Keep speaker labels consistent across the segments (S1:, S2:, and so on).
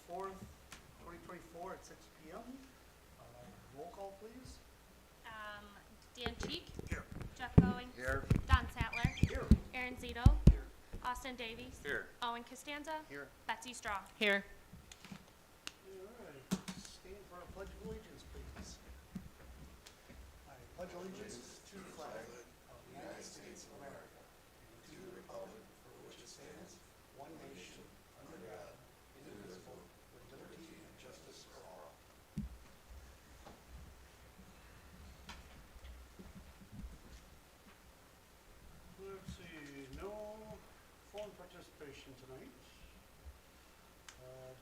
S1: 4th, 2024 at 6 p.m. Roll call, please.
S2: Dan Cheek.
S1: Here.
S2: Jeff Going.
S3: Here.
S2: Don Sattler.
S1: Here.
S2: Aaron Zito.
S1: Here.
S2: Austin Davies.
S3: Here.
S2: Owen Costanza.
S3: Here.
S2: Betsy Straw.
S4: Here.
S1: All right. Stand for our pledge of allegiance, please. I pledge allegiance to the flag of the United States of America and to the republic for which it stands, one nation, under God, indivisible, with liberty and justice for all. Let's see, no phone participation tonight.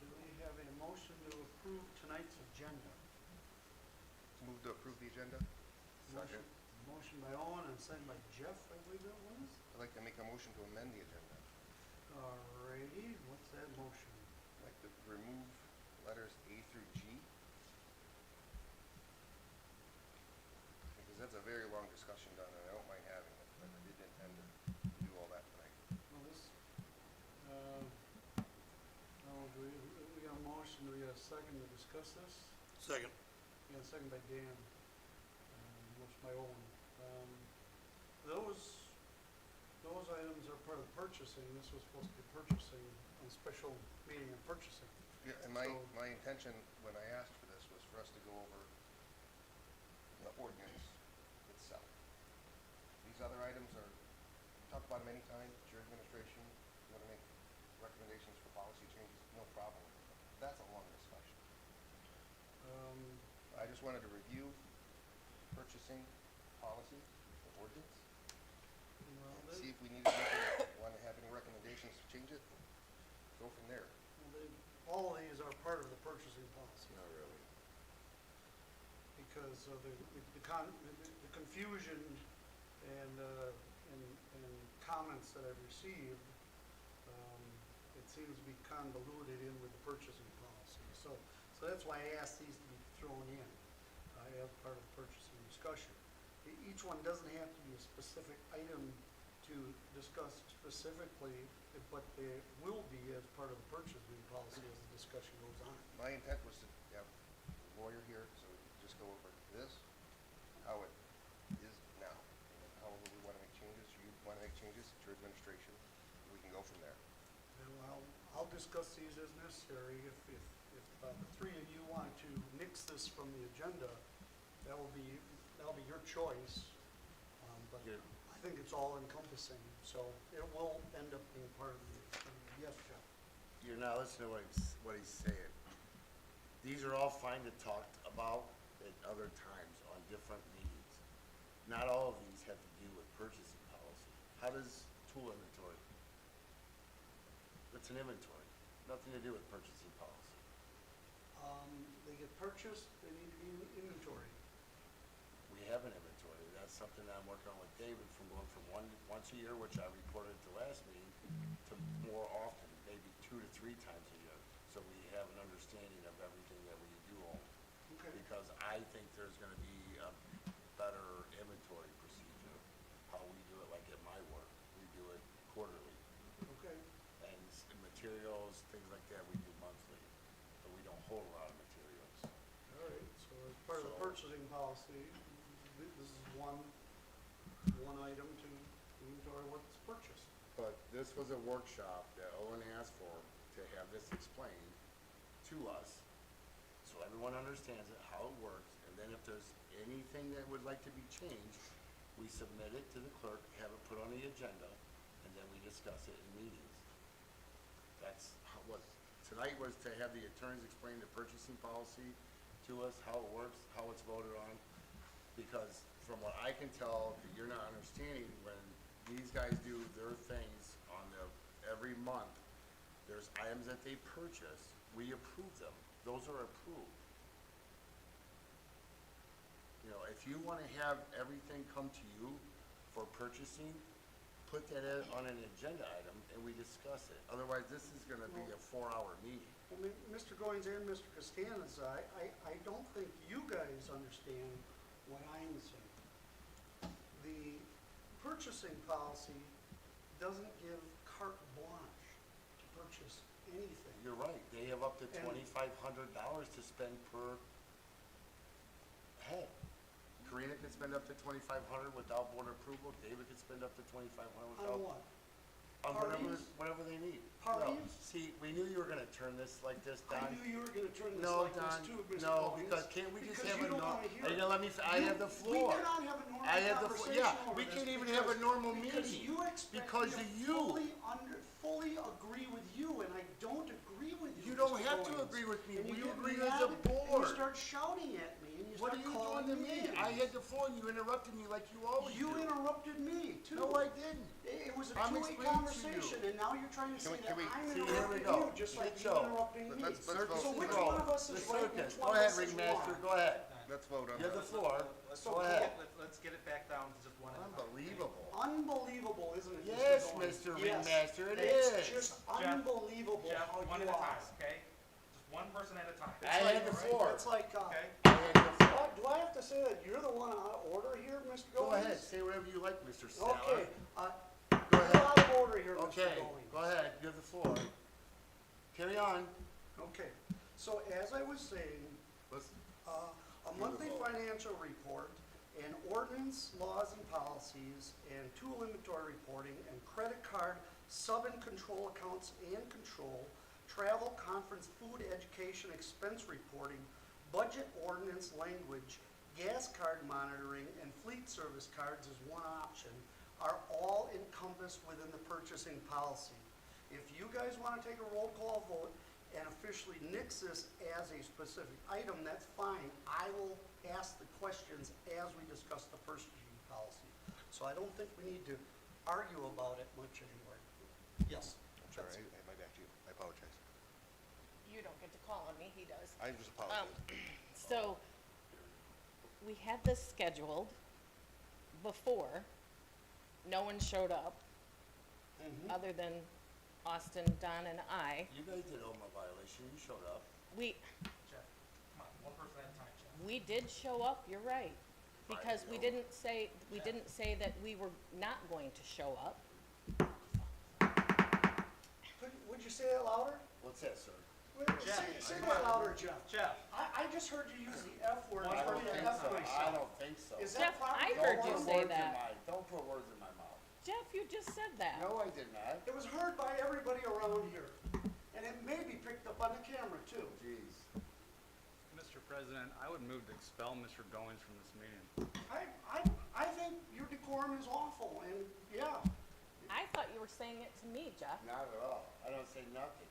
S1: Do we have a motion to approve tonight's agenda?
S3: Move to approve the agenda.
S1: Motion, motion by Owen and second by Jeff, I believe that was.
S3: I'd like to make a motion to amend the agenda.
S1: Alrighty, what's that motion?
S3: I'd like to remove letters A through G. Because that's a very long discussion done, and I don't mind having it, but I didn't intend to do all that tonight.
S1: Well, this, we got a motion, do we got a second to discuss this?
S5: Second.
S1: Yeah, second by Dan, motion by Owen. Those items are part of purchasing, this was supposed to be purchasing, a special meeting of purchasing.
S3: Yeah, and my intention when I asked for this was for us to go over the ordinance itself. These other items are, we talked about them anytime, it's your administration, you want to make recommendations for policy changes, no problem. That's a long discussion. I just wanted to review purchasing policy, the ordinance,
S1: Well,
S3: and see if we need to want to have any recommendations to change it, go from there.
S1: all of these are part of the purchasing policy.
S3: Not really.
S1: Because of the confusion and comments that I've received, it seems to be convoluted in with the purchasing policy. So that's why I asked these to be thrown in as part of the purchasing discussion. Each one doesn't have to be a specific item to discuss specifically, but they will be as part of the purchasing policy as the discussion goes on.
S3: My intent was to have a lawyer here, so we could just go over this, how it is now, and then however we want to make changes, you want to make changes, it's your administration, we can go from there.
S1: And I'll discuss these as necessary. If the three of you want to nix this from the agenda, that'll be your choice. But I think it's all encompassing, so it will end up being part of the, yes, Jeff?
S5: You're not listening to what he's saying. These are all fine to talk about at other times on different meetings. Not all of these have to do with purchasing policy. How does tool inventory? It's an inventory, nothing to do with purchasing policy.
S1: They get purchased, they need to be in inventory.
S5: We have an inventory. That's something that I'm working on with David from going from once a year, which I reported at the last meeting, to more often, maybe 2 to 3 times a year. So we have an understanding of everything that we do own.
S1: Okay.
S5: Because I think there's gonna be a better inventory procedure, how we do it, like at my work. We do it quarterly.
S1: Okay.
S5: And materials, things like that, we do monthly. But we don't hold a lot of materials.
S1: All right, so as part of the
S5: So-
S1: purchasing policy, this is one item to inventory what's purchased.
S6: But this was a workshop that Owen asked for to have this explained to us.
S5: So everyone understands it, how it works, and then if there's anything that would like to be changed, we submit it to the clerk, have it put on the agenda, and then we discuss it in meetings.
S6: That's what, tonight was to have the attorneys explain the purchasing policy to us, how it works, how it's voted on. Because from what I can tell, that you're not understanding, when these guys do their things on every month, there's items that they purchase, we approve them. Those are approved. You know, if you wanna have everything come to you for purchasing, put that on an agenda item and we discuss it. Otherwise, this is gonna be a 4-hour meeting.
S1: I mean, Mr. Goins and Mr. Costanza, I don't think you guys understand what I'm saying. The purchasing policy doesn't give carte blanche to purchase anything.
S5: You're right, they have up to
S1: And-
S5: $2,500 to spend per head.
S6: Karina can spend up to 2,500 without board approval, David can spend up to 2,500 without.
S1: On what?
S5: On
S1: Parties?
S5: whatever they need.
S1: Parties?
S5: No, see, we knew you were gonna turn this like this, Don.
S1: I knew you were gonna turn this
S5: No,
S1: like this
S5: Don,
S1: too, Mr.
S5: no,
S1: Goins,
S5: because can't we just
S1: because
S5: have
S1: you
S5: a
S1: don't
S5: nor-
S1: wanna hear
S5: Are you
S1: it.
S5: gonna let me, I
S1: You-
S5: have the
S1: We
S5: floor.
S1: cannot have a normal
S5: I have the floor,
S1: conversation
S5: yeah,
S1: over
S5: we
S1: this
S5: can't even have a normal
S1: because
S5: meeting.
S1: you expect
S5: Because
S1: me
S5: of
S1: to
S5: you.
S1: fully agree with you, and I don't agree with you,
S5: You don't
S1: Mr.
S5: have to
S1: Goins.
S5: agree with me.
S1: And you
S5: We
S1: get
S5: agree
S1: mad
S5: as a
S1: and
S5: board.
S1: you start shouting at me, and you
S5: What are
S1: start
S5: you
S1: calling
S5: doing to me?
S1: names.
S5: I had the floor and you interrupted me like you always do.
S1: You interrupted me, too.
S5: No, I didn't.
S1: It was a
S5: I'm
S1: two-way
S5: explaining to
S1: conversation,
S5: you.
S1: and now you're trying to say that
S3: can we-
S1: I'm
S5: See, here we
S1: interrupting
S5: go.
S1: you, just like
S5: Shit
S1: you
S5: show.
S1: interrupting me.
S3: Let's vote.
S1: So which
S5: Circus,
S1: one of us
S5: the
S1: is right,
S5: circus.
S1: which
S5: Go
S1: one of
S5: ahead,
S1: us is
S5: Ringmaster,
S1: wrong?
S5: go ahead.
S3: Let's vote on
S5: You have the
S3: that.
S5: floor.
S4: Let's
S5: Go ahead.
S4: let's get it back down to just one at a time.
S5: Unbelievable.
S1: Unbelievable, isn't it, Mr.
S5: Yes,
S1: Goins?
S5: Mr.
S1: Yes,
S5: Ringmaster, it
S1: it's
S5: is.
S1: just
S4: Jeff,
S1: unbelievable
S4: Jeff,
S1: how
S4: one
S1: you
S4: at a
S1: are.
S4: time, okay? Just one person at a time.
S5: I had the floor.
S1: It's like,
S4: Okay?
S5: I had the floor.
S1: do I have to say that you're the one out of order here, Mr. Goins?
S5: Go ahead, say whatever you like, Mr. Saller.
S1: Okay,
S5: Go
S1: you're
S5: ahead.
S1: out of order here, Mr.
S5: Okay,
S1: Goins.
S5: go ahead, you have the floor. Carry on.
S1: Okay, so as I was saying,
S5: Let's,
S1: a monthly financial report, and ordinance, laws and policies, and tool inventory reporting, and credit card, sub and control accounts and control, travel, conference, food, education, expense reporting, budget ordinance language, gas card monitoring, and fleet service cards as one option, are all encompassed within the purchasing policy. If you guys want to take a roll call vote and officially nix this as a specific item, that's fine. I will ask the questions as we discuss the purchasing policy. So I don't think we need to argue about it much anymore. Yes?
S3: I'm sorry, I might back you. I apologize.
S7: You don't get to call on me, he does.
S3: I just apologize.
S7: So, we had this scheduled before. No one showed up, other than Austin, Don, and I.
S5: you guys did OMA violation, you showed up.
S7: We,
S4: Jeff, come on, one person at a time, Jeff.
S7: we did show up, you're right. Because we didn't say that we were not going to show up.
S1: Would you say that louder?
S5: What's that, sir?
S4: Jeff,
S1: Say
S4: come
S1: that
S4: on.
S1: louder, Jeff.
S4: Jeff,
S1: I just heard you use the F word.
S4: One
S1: I'm
S4: person
S1: trying
S4: at
S1: to
S4: a
S1: F
S4: time.
S1: myself.
S5: I don't think so.
S1: Is that
S7: Jeff,
S1: proper?
S7: I
S5: Don't
S7: heard
S5: put
S7: you
S5: words
S7: say
S5: in
S7: that.
S5: Don't put words in my mouth.
S7: Jeff, you just said that.
S5: No, I did not.
S1: It was heard by everybody around here. And it may be picked up on the camera, too.
S5: Jeez.
S8: Mr. President, I would move to expel Mr. Goins from this meeting.
S1: I think your decorum is awful, and, yeah.
S7: I thought you were saying it to me, Jeff.
S5: Not at all. I don't say nothing.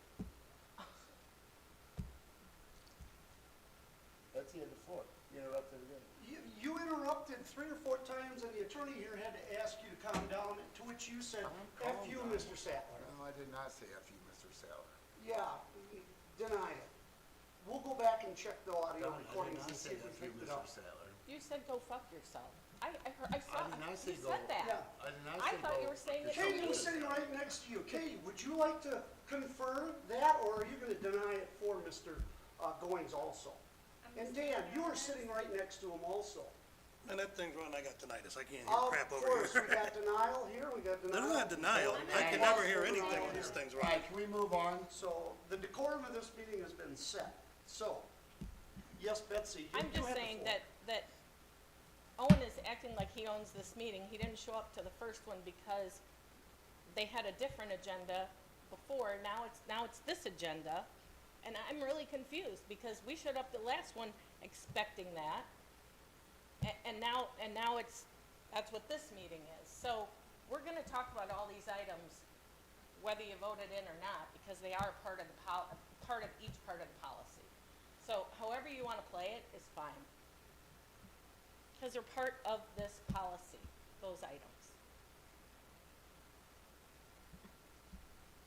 S5: That's the end of the floor. You interrupted again.
S1: You interrupted 3 or 4 times, and the attorney here had to ask you to calm down, to which you said,
S5: I'm
S1: F
S5: calm
S1: you,
S5: down.
S1: Mr. Sattler.
S6: No, I did not say F you, Mr. Saller.
S1: Yeah, deny it. We'll go back and check the audio
S5: Don,
S1: recordings
S5: I
S1: and
S5: did not
S1: see
S5: say
S1: if we
S5: F you,
S1: picked it
S5: Mr.
S1: up.
S5: Sattler.
S7: You said go fuck yourself. I saw,
S5: did not say
S7: you
S5: go-
S7: said that.
S1: Yeah.
S5: I did not
S7: I
S5: say
S7: thought
S5: go
S7: you were saying it to
S1: Katie
S7: me.
S1: was sitting right next to you. Katie, would you like to confirm that, or are you gonna deny it for Mr. Goings also? And Dan, you were sitting right next to him also.
S9: Man, that thing's running, I got tinnitus, I can't hear
S1: Of
S9: crap over
S1: course, we
S9: here.
S1: got denial here, we got denial.
S9: There's not denial, I can never hear anything when this thing's
S5: All right,
S9: running.
S5: can we move on?
S1: So, the decorum of this meeting has been set. So, yes, Betsy, you
S7: I'm
S1: you
S7: just
S1: have the
S7: saying
S1: floor.
S7: that Owen is acting like he owns this meeting. He didn't show up to the first one because they had a different agenda before. Now it's this agenda. And I'm really confused because we showed up the last one expecting that. And now that's what this meeting is. So we're gonna talk about all these items, whether you voted in or not, because they are part of each part of the policy. So however you wanna play it is fine. Because they're part of this policy, those items.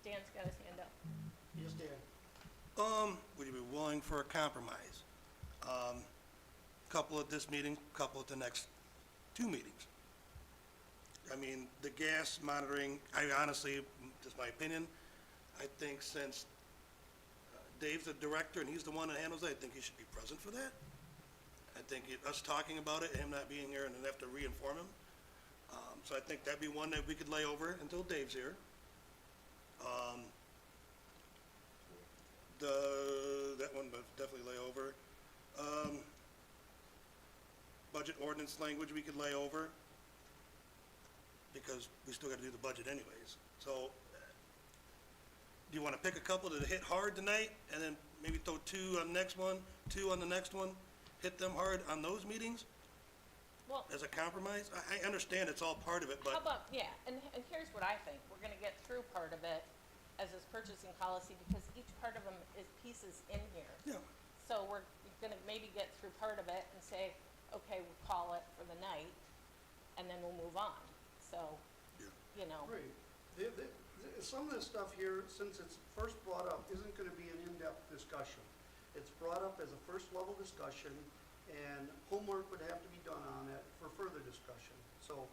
S7: Dan's got his hand up.
S1: Yes, Dan.
S9: Would you be willing for a compromise? Couple at this meeting, couple at the next 2 meetings. I mean, the gas monitoring, I honestly, just my opinion, I think since Dave's the director and he's the one that handles it, I think he should be present for that. I think us talking about it, him not being here, and then have to re-inform him. So I think that'd be one that we could lay over until Dave's here. that one, but definitely lay over. Budget ordinance language we could lay over, because we still gotta do the budget anyways. So, do you wanna pick a couple that hit hard tonight, and then maybe throw two on the next one, two on the next one, hit them hard on those meetings
S7: Well,
S9: as a compromise? I understand it's all part of it,
S7: how
S9: but,
S7: about, yeah, and here's what I think, we're gonna get through part of it as this purchasing policy, because each part of them is pieces in here.
S9: yeah,
S7: So we're gonna maybe get through part of it and say, okay, we'll call it for the night, and then we'll move on, so,
S9: yeah.
S7: you know.
S1: Right. Some of this stuff here, since it's first brought up, isn't gonna be an in-depth discussion. It's brought up as a first-level discussion, and homework would have to be done on it for further discussion. So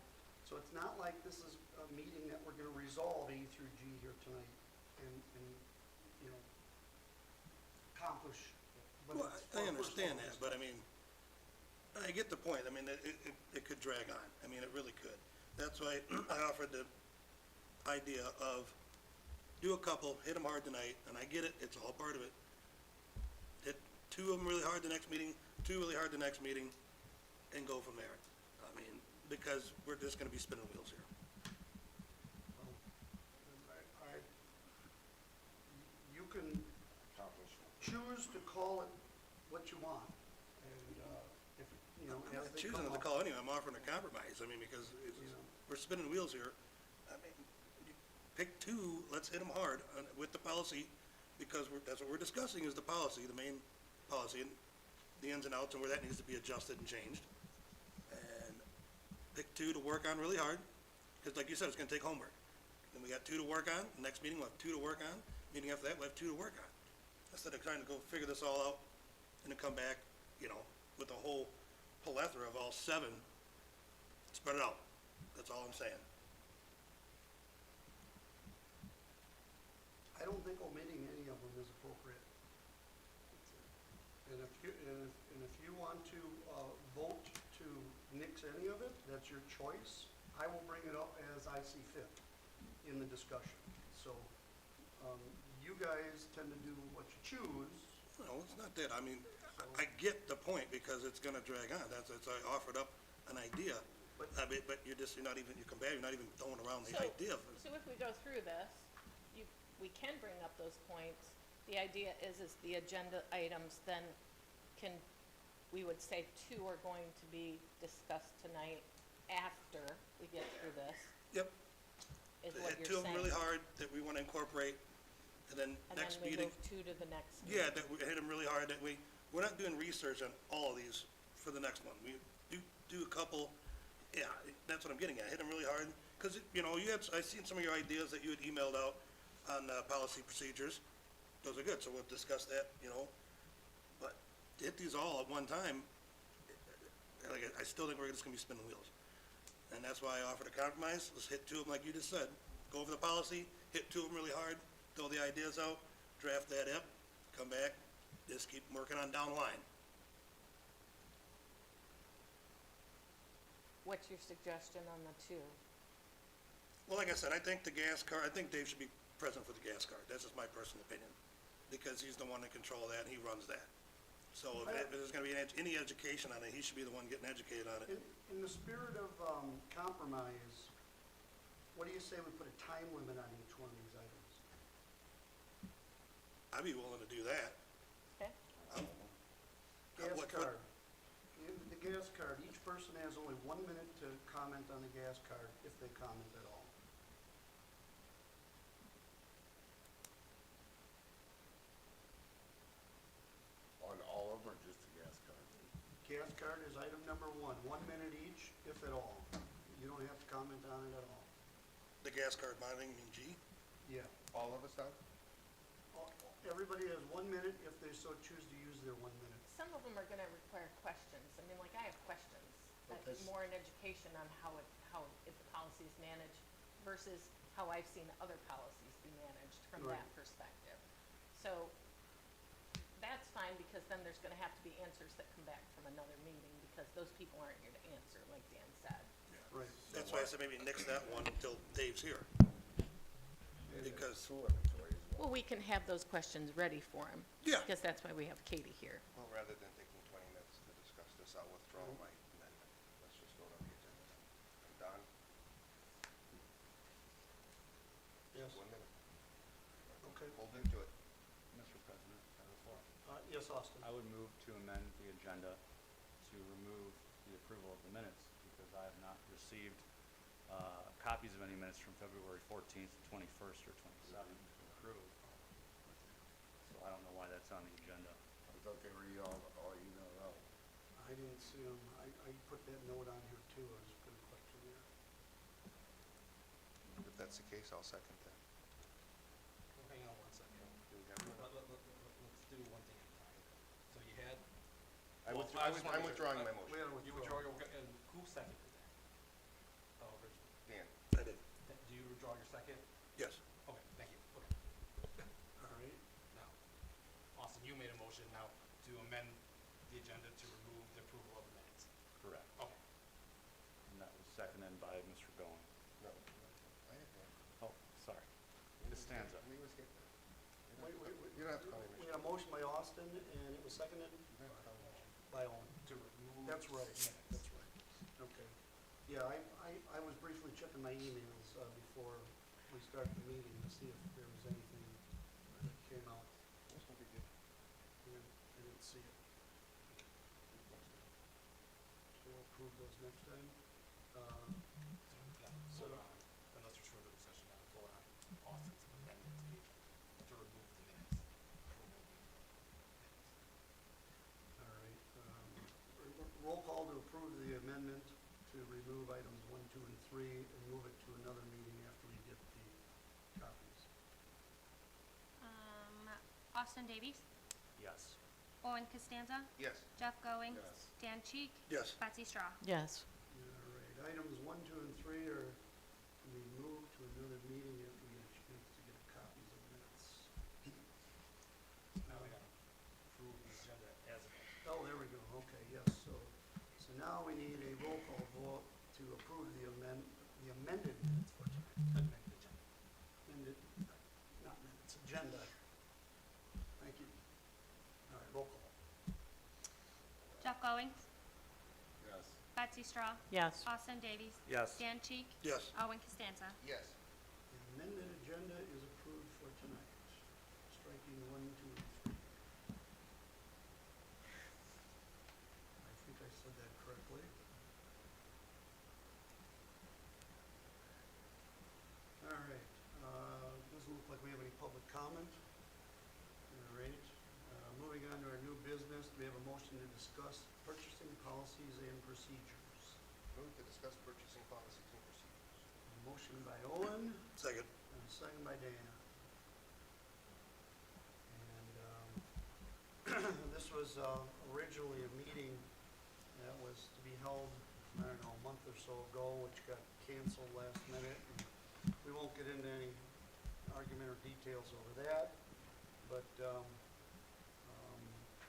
S1: it's not like this is a meeting that we're gonna resolve A through G here tonight and, you know, accomplish. But
S9: Well,
S1: it's
S9: I
S1: for
S9: understand
S1: first-level
S9: that, but I mean, I get the point. I mean, it could drag on. I mean, it really could. That's why I offered the idea of do a couple, hit them hard tonight, and I get it, it's all part of it. Hit two of them really hard the next meeting, two really hard the next meeting, and go from there. I mean, because we're just gonna be spinning wheels here.
S1: You can
S5: Accomplish.
S1: choose to call it what you want, and, if, you know,
S9: I'm
S1: as
S9: not
S1: they
S9: choosing
S1: come
S9: to
S1: up.
S9: call anyway, I'm offering a compromise. I mean, because
S1: Yeah.
S9: we're spinning wheels here. I mean, you pick two, let's hit them hard with the policy, because that's what we're discussing is the policy, the main policy, and the ins and outs and where that needs to be adjusted and changed. And pick two to work on really hard, because like you said, it's gonna take homework. Then we got two to work on, next meeting we'll have two to work on, meeting after that we'll have two to work on. Instead of trying to go figure this all out and then come back, you know, with a whole plethora of all seven, spread it out. That's all I'm saying.
S1: I don't think omitting any of them is appropriate. And if you want to, vote to nix any of it, that's your choice. I will bring it up as I see fit in the discussion. So, you guys tend to do what you choose.
S9: No, it's not that. I mean, I get the point because it's gonna drag on. That's I offered up an idea.
S1: But-
S9: I mean, but you're not even throwing around the
S7: So-
S9: idea of it.
S7: So if we go through this, we can bring up those points. The idea is the agenda items then we would say two are going to be discussed tonight after we get through this,
S9: Yep.
S7: is what
S9: Hit
S7: you're
S9: two of them really
S7: saying.
S9: hard that we wanna incorporate, and then
S7: And
S9: next
S7: then we
S9: meeting.
S7: move two to the next meeting.
S9: Yeah, that we hit them really hard, that we're not doing research on all of these for the next one. We do a couple, yeah, that's what I'm getting at, hit them really hard. Cause, you know, I've seen some of your ideas that you had emailed out on, policy procedures. Those are good, so we'll discuss that, you know. But to hit these all at one time, like, I still think we're just gonna be spinning wheels. And that's why I offered a compromise. Let's hit two of them like you just said. Go over the policy, hit two of them really hard, throw the ideas out, draft that up, come back, just keep working on down the line.
S7: What's your suggestion on the two?
S9: Well, like I said, I think the gas card, I think Dave should be present for the gas card. That's just my personal opinion. Because he's the one that controls that and he runs that. So if there's gonna be any education on it, he should be the one getting educated on it.
S1: In the spirit of, compromise, what do you say we put a time limit on each one of these items?
S9: I'd be willing to do that.
S7: Okay?
S1: Gas
S9: what-
S1: card. The gas card, each person has only 1 minute to comment on the gas card, if they comment at all.
S5: On all of them or just the gas card?
S1: Gas card is item number 1, 1 minute each, if at all. You don't have to comment on it at all.
S9: The gas card monitoring, you mean G?
S1: Yeah.
S3: All of us done?
S1: Everybody has 1 minute if they so choose to use their 1 minute.
S7: Some of them are gonna require questions. I mean, like, I have questions.
S5: But this-
S7: More in education on how if the policy is managed versus how I've seen other policies be managed from
S1: Right.
S7: that perspective. So, that's fine, because then there's gonna have to be answers that come back from another meeting, because those people aren't here to answer, like Dan said.
S1: Right.
S9: That's why I said maybe nix that one until Dave's here. Because
S5: Two inventories,
S7: Well, we can have those questions ready for him.
S9: Yeah.
S7: Because that's why we have Katie here.
S3: Well, rather than taking 20 minutes to discuss this, I'll withdraw my amendment. Let's just vote on the agenda. Don?
S1: Yes.
S3: 1 minute.
S1: Okay.
S3: Hold into it.
S8: Mr. President, I have the floor.
S1: Yes, Austin.
S8: I would move to amend the agenda to remove the approval of the minutes because I have not received copies of any minutes from February 14th, 21st, or 27th to approve. So I don't know why that's on the agenda.
S6: I thought they were all emailed out.
S1: I didn't see them. I put that note on here too. I was gonna question that.
S3: If that's the case, I'll second that.
S4: Hang on one second.
S3: Do we have a-
S4: Let's do one thing at a time. So you had,
S3: I'm withdrawing my
S1: We
S3: motion.
S1: gotta
S4: you
S1: withdraw.
S4: withdraw your, and who seconded that? Oh, Rich.
S3: Dan?
S9: I did.
S4: Do you withdraw your second?
S9: Yes.
S4: Okay, thank you. Okay.
S1: All right.
S4: Now, Austin, you made a motion now to amend the agenda to remove the approval of the minutes.
S8: Correct.
S4: Okay.
S8: And that was seconded by Mr. Goen.
S3: No. I have Dan.
S8: Oh, sorry. Costanza.
S3: We was here.
S1: Wait.
S3: You don't have to call me
S1: We
S3: Mr.
S1: got a motion by Austin and it was seconded
S3: You don't have to call me Mr.
S1: by Owen.
S4: To remove.
S1: That's right,
S4: minutes.
S1: that's right. Okay. Yeah, I was briefly checking my emails before we start the meeting to see if there was anything that came out.
S3: That's no big deal.
S1: And I didn't see it. So we'll approve those next time.
S4: So, unless there's further discussion, now vote on Austin's amendment to the agenda to remove the minutes.
S1: All right. Roll call to approve the amendment to remove items 1, 2, and 3 and move it to another meeting after we get the copies.
S2: Austin Davies,
S8: Yes.
S2: Owen Costanza,
S3: Yes.
S2: Jeff Goings,
S6: Yes.
S2: Dan Cheek,
S9: Yes.
S2: Betsy Straw.
S7: Yes.
S1: All right, items 1, 2, and 3 are removed to another meeting after we get a chance to get copies of minutes.
S4: Now we gotta approve the agenda as amended.
S1: Oh, there we go, okay, yes, so now we need a roll call vote to approve the amended minutes for tonight.
S4: Amended agenda.
S1: Amended, not minutes, agenda. Thank you. All right, roll call.
S2: Jeff Goings,
S6: Yes.
S2: Betsy Straw,
S7: Yes.
S2: Austin Davies,
S8: Yes.
S2: Dan Cheek,
S9: Yes.
S2: Owen Costanza.
S3: Yes.
S1: The amended agenda is approved for tonight, striking 1, 2, and 3. I think I said that correctly. All right, doesn't look like we have any public comment. All right, moving on to our new business, we have a motion to discuss purchasing policies and procedures.
S3: Move to discuss purchasing policies and procedures.
S1: A motion by Owen,
S9: Second.
S1: and a second by Dan. And this was originally a meeting that was to be held, I don't know, a month or so ago, which got canceled last minute. And we won't get into any argument or details over that, but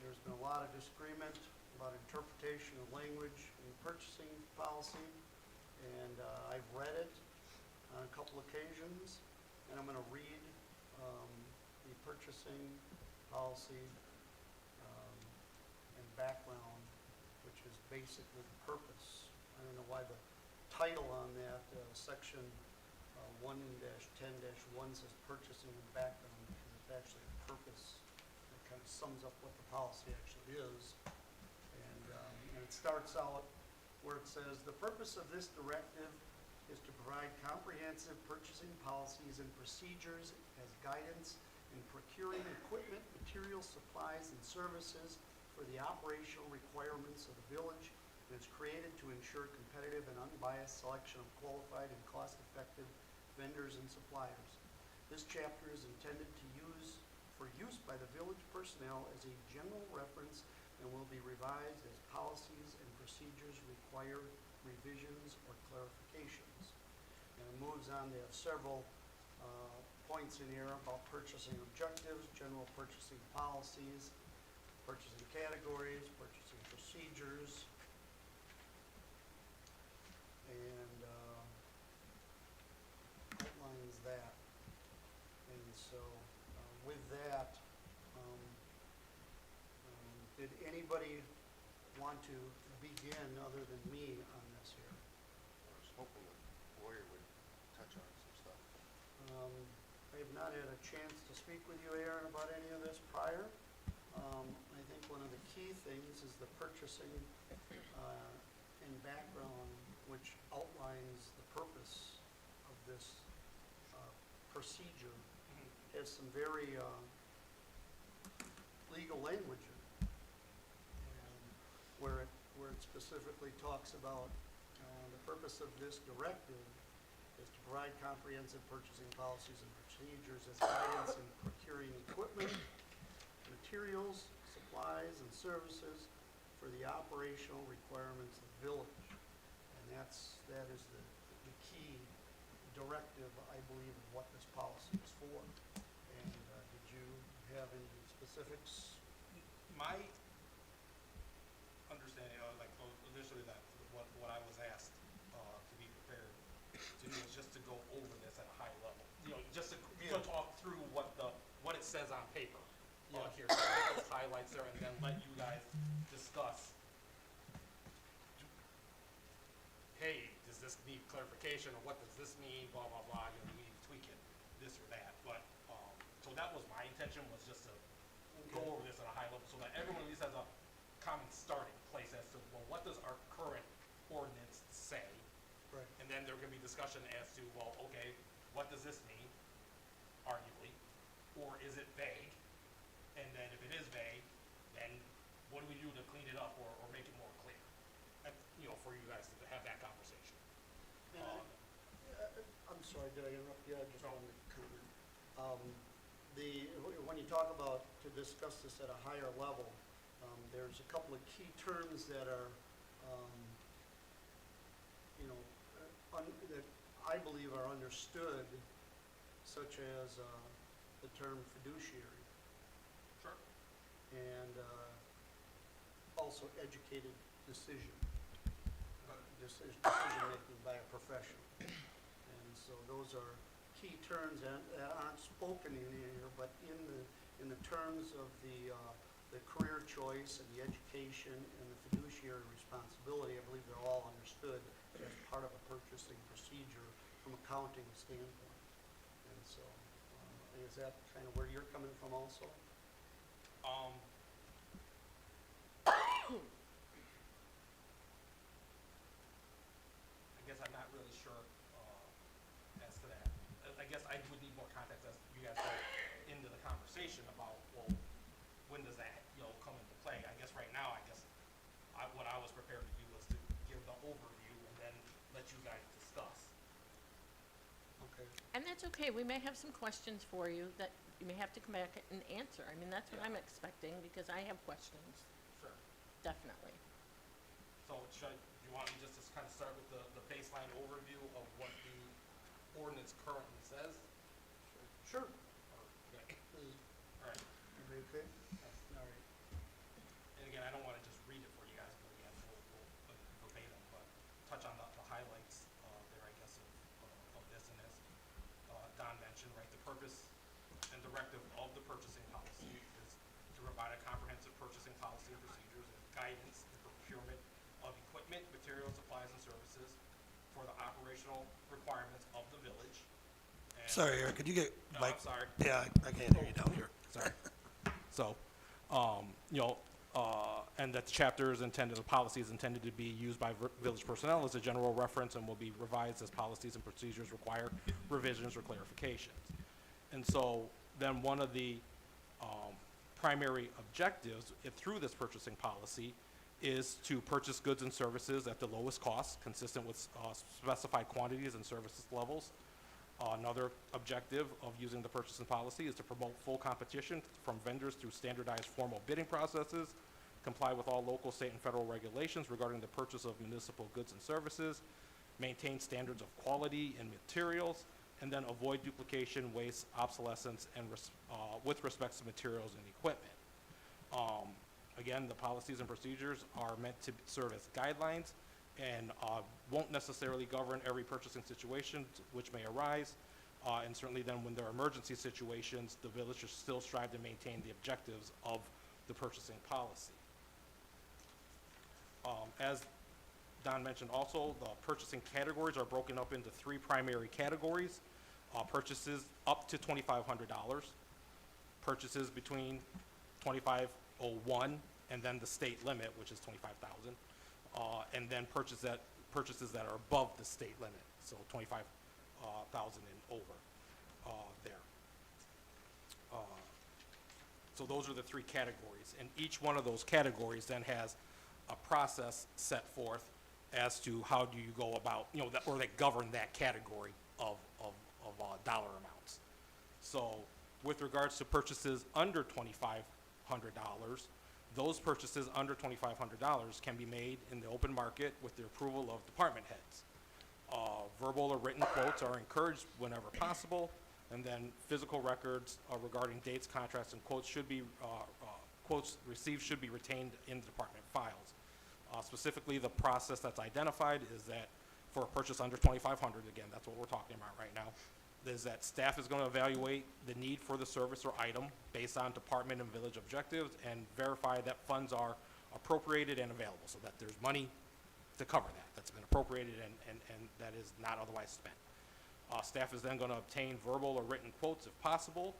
S1: there's been a lot of disagreement about interpretation of language in purchasing policy, and I've read it on a couple occasions, and I'm gonna read the purchasing policy and background, which is basically the purpose. I don't know why the title on that, section 1-10-1 says purchasing and background, because it's actually a purpose that kind of sums up what the policy actually is. And it starts out where it says, "The purpose of this directive is to provide comprehensive purchasing policies and procedures as guidance in procuring equipment, materials, supplies, and services for the operational requirements of the village, and is created to ensure competitive and unbiased selection of qualified and cost-effective vendors and suppliers. This chapter is intended for use by the village personnel as a general reference and will be revised as policies and procedures require revisions or clarifications." And it moves on to have several points in here about purchasing objectives, general purchasing policies, purchasing categories, purchasing procedures, and outlines that. And so did anybody want to begin other than me on this here?
S3: I was hoping the lawyer would touch on some stuff.
S1: I have not had a chance to speak with you, Aaron, about any of this prior. I think one of the key things is the purchasing and background, which outlines the purpose of this procedure. Has some very legal language in it. And where it specifically talks about the purpose of this directive is to provide comprehensive purchasing policies and procedures as guidance in procuring equipment, materials, supplies, and services for the operational requirements of the village. And that is the key directive, I believe, of what this policy is for. And did you have any specifics?
S4: My understanding of, like, initially that, what I was asked, to be prepared to do is just to go over this at a high level. You know, just to talk through what it says on paper, here, so get those highlights there, and then let you guys discuss. Hey, does this need clarification, or what does this mean, blah, blah, blah, you know, we need to tweak it, this or that, but, so that was my intention, was just to go over this at a high level, so that everyone at least has a common starting place as to, well, what does our current ordinance say?
S1: Right.
S4: And then there can be discussion as to, well, okay, what does this mean, arguably, or is it vague? And then if it is vague, then what do we do to clean it up or make it more clear? And, you know, for you guys to have that conversation.
S1: I'm sorry, did I interrupt you? I just
S4: No.
S1: wanted to comment. When you talk about to discuss this at a higher level, there's a couple of key terms that are, you know, that I believe are understood, such as the term fiduciary.
S4: Sure.
S1: And also educated decision, decision-making by a professional. And so those are key terms that aren't spoken in here, but in the terms of the career choice and the education and the fiduciary responsibility, I believe they're all understood as part of a purchasing procedure from accounting standpoint. And so, is that kind of where you're coming from also?
S4: I guess I'm not really sure, as to that. I guess I would need more context as you guys go into the conversation about, well, when does that, you know, come into play? I guess right now, what I was prepared to do was to give the overview and then let you guys discuss.
S1: Okay.
S7: And that's okay, we may have some questions for you that you may have to come back and answer. I mean, that's what I'm expecting, because I have questions,
S4: Sure.
S7: definitely.
S4: So do you want me just to kind of start with the baseline overview of what the ordinance currently says?
S1: Sure.
S4: Okay. All right.
S1: Everybody okay? All right.
S4: And again, I don't want to just read it for you guys, but again, we'll verbatim, but touch on the highlights there, I guess, of this. And as Don mentioned, right, the purpose and directive of the purchasing policy is to provide a comprehensive purchasing policy and procedures and guidance in procurement of equipment, materials, supplies, and services for the operational requirements of the village. And
S9: Sorry, Eric, could you get
S4: No,
S9: Mike?
S4: I'm sorry.
S9: Yeah, I can't hear you down here.
S4: Sorry. So, you know, and that the chapter is intended, the policy is intended to be used by village personnel as a general reference and will be revised as policies and procedures require revisions or clarifications. And so then one of the primary objectives through this purchasing policy is to purchase goods and services at the lowest cost, consistent with specified quantities and services levels. Another objective of using the purchasing policy is to promote full competition from vendors through standardized formal bidding processes, comply with all local, state, and federal regulations regarding the purchase of municipal goods and services, maintain standards of quality and materials, and then avoid duplication, waste, obsolescence, and with respect to materials and equipment. Again, the policies and procedures are meant to serve as guidelines and won't necessarily govern every purchasing situation which may arise. And certainly then when there are emergency situations, the village should still strive to maintain the objectives of the purchasing policy. As Don mentioned also, the purchasing categories are broken up into 3 primary categories. Purchases up to $2,500, purchases between 2,501 and then the state limit, which is 25,000, and then purchases that are above the state limit, so 25,000 and over there. So those are the 3 categories, and each one of those categories then has a process set forth as to how do you go about, or that govern that category of dollar amounts. So with regards to purchases under $2,500, those purchases under $2,500 can be made in the open market with the approval of department heads. Verbal or written quotes are encouraged whenever possible, and then physical records regarding dates, contracts, and quotes quotes received should be retained in the department files. Specifically, the process that's identified is that for a purchase under $2,500, again, that's what we're talking about right now, is that staff is going to evaluate the need for the service or item based on department and village objectives and verify that funds are appropriated and available, so that there's money to cover that, that's been appropriated and that is not otherwise spent. Staff is then going to obtain verbal or written quotes if possible,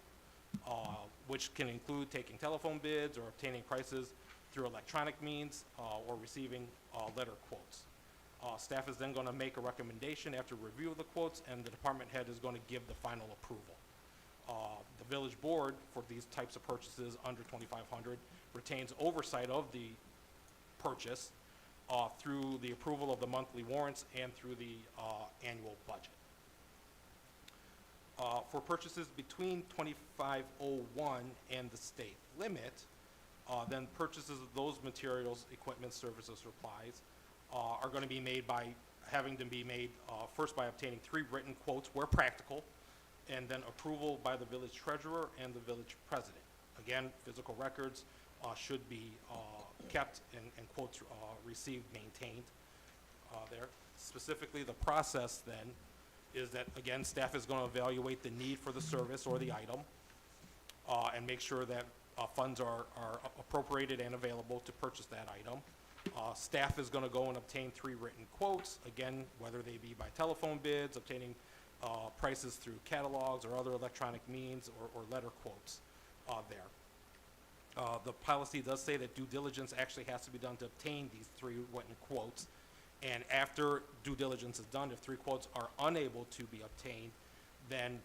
S4: which can include taking telephone bids or obtaining prices through electronic means or receiving letter quotes. Staff is then going to make a recommendation after review of the quotes, and the department head is going to give the final approval. The village board for these types of purchases under $2,500 retains oversight of the purchase through the approval of the monthly warrants and through the annual budget. For purchases between 2,501 and the state limit, then purchases of those materials, equipment, services, supplies are going to be made by having them be made first by obtaining 3 written quotes where practical, and then approval by the village treasurer and the village president. Again, physical records should be kept and quotes received, maintained there. Specifically, the process then is that, again, staff is going to evaluate the need for the service or the item and make sure that funds are appropriated and available to purchase that item. Staff is going to go and obtain 3 written quotes, again, whether they be by telephone bids, obtaining prices through catalogs or other electronic means, or letter quotes there. The policy does say that due diligence actually has to be done to obtain these 3 written quotes. And after due diligence is done, if 3 quotes are unable to be obtained, then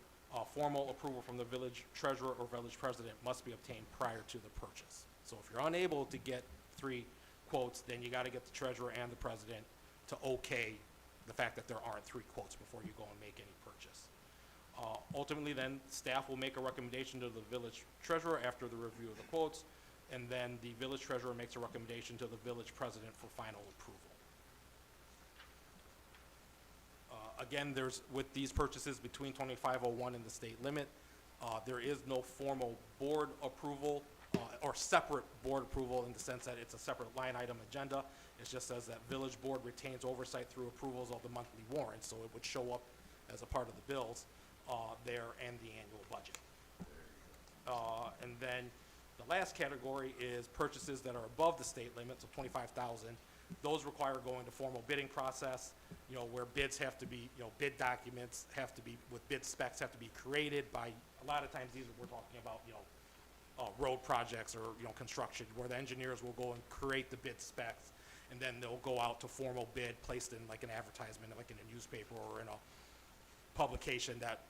S4: formal approval from the village treasurer or village president must be obtained prior to the purchase. So if you're unable to get 3 quotes, then you got to get the treasurer and the president to okay the fact that there aren't 3 quotes before you go and make any purchase. Ultimately, then, staff will make a recommendation to the village treasurer after the review of the quotes, and then the village treasurer makes a recommendation to the village president for final approval. Again, with these purchases between 2,501 and the state limit, there is no formal board approval or separate board approval in the sense that it's a separate line item agenda. It just says that village board retains oversight through approvals of the monthly warrants, so it would show up as a part of the bills there and the annual budget. And then the last category is purchases that are above the state limit, so 25,000. Those require going to formal bidding process, where bids have to be, bid documents have to be, with bid specs have to be created by, a lot of times these we're talking about, road projects or, construction, where the engineers will go and create the bid specs, and then they'll go out to formal bid placed in like an advertisement, like in a newspaper or in a publication that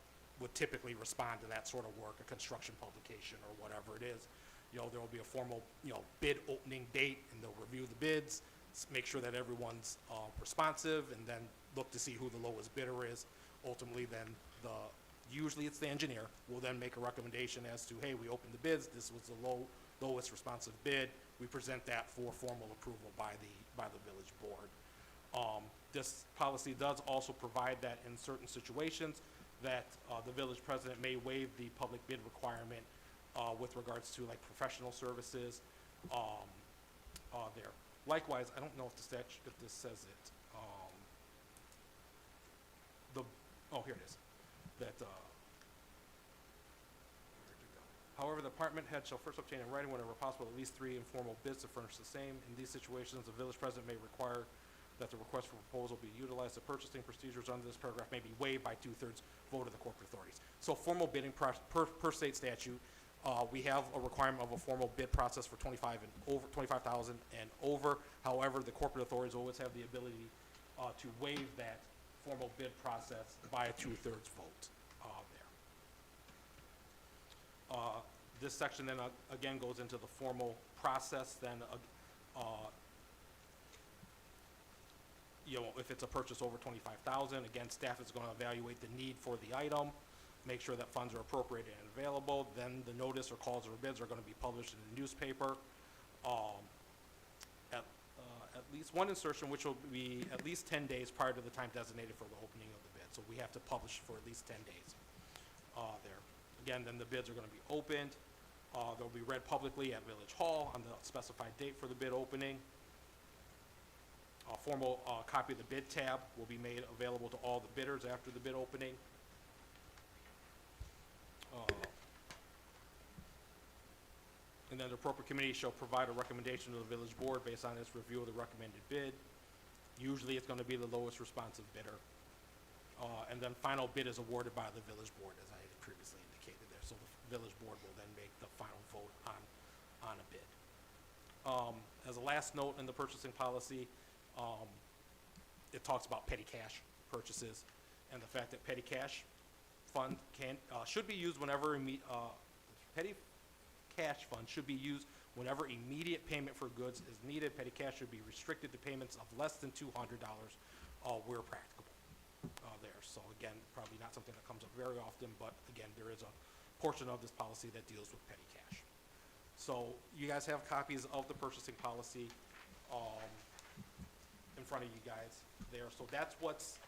S4: would typically respond to that sort of work, a construction publication or whatever it is. There will be a formal, bid opening date, and they'll review the bids, make sure that everyone's responsive, and then look to see who the lowest bidder is. Ultimately, then usually it's the engineer, will then make a recommendation as to, hey, we opened the bids, this was the lowest responsive bid. We present that for formal approval by the village board. This policy does also provide that in certain situations that the village president may waive the public bid requirement with regards to like professional services there. Likewise, I don't know if this says it. Here it is. That, where'd it go? However, However, the department head shall first obtain in writing whenever possible at least 3 informal bids to furnish the same. In these situations, the village president may require that the request for proposal be utilized. The purchasing procedures under this paragraph may be waived by 2/3 vote of the corporate authorities. So formal bidding per state statute, we have a requirement of a formal bid process for 25,000 and over. However, the corporate authorities always have the ability to waive that formal bid process by a 2/3 vote there. This section then again goes into the formal process. Then if it's a purchase over 25,000, again, staff is going to evaluate the need for the item, make sure that funds are appropriated and available. Then the notice or calls or bids are going to be published in the newspaper. At least one insertion, which will be at least 10 days prior to the time designated for the opening of the bid. So we have to publish for at least 10 days there. Again, then the bids are going to be opened. They'll be read publicly at Village Hall on the specified date for the bid opening. A formal copy of the bid tab will be made available to all the bidders after the bid opening. And then the appropriate committee shall provide a recommendation to the village board based on its review of the recommended bid. Usually it's going to be the lowest responsive bidder. And then final bid is awarded by the village board, as I had previously indicated there. So the village board will then make the final vote on a bid. As a last note in the purchasing policy, it talks about petty cash purchases and the fact that petty cash fund should be used whenever petty cash fund should be used whenever immediate payment for goods is needed. Petty cash should be restricted to payments of less than $200 where practicable there. So again, probably not something that comes up very often, but again, there is a portion of this policy that deals with petty cash. So you guys have copies of the purchasing policy in front of you guys there. So that's what's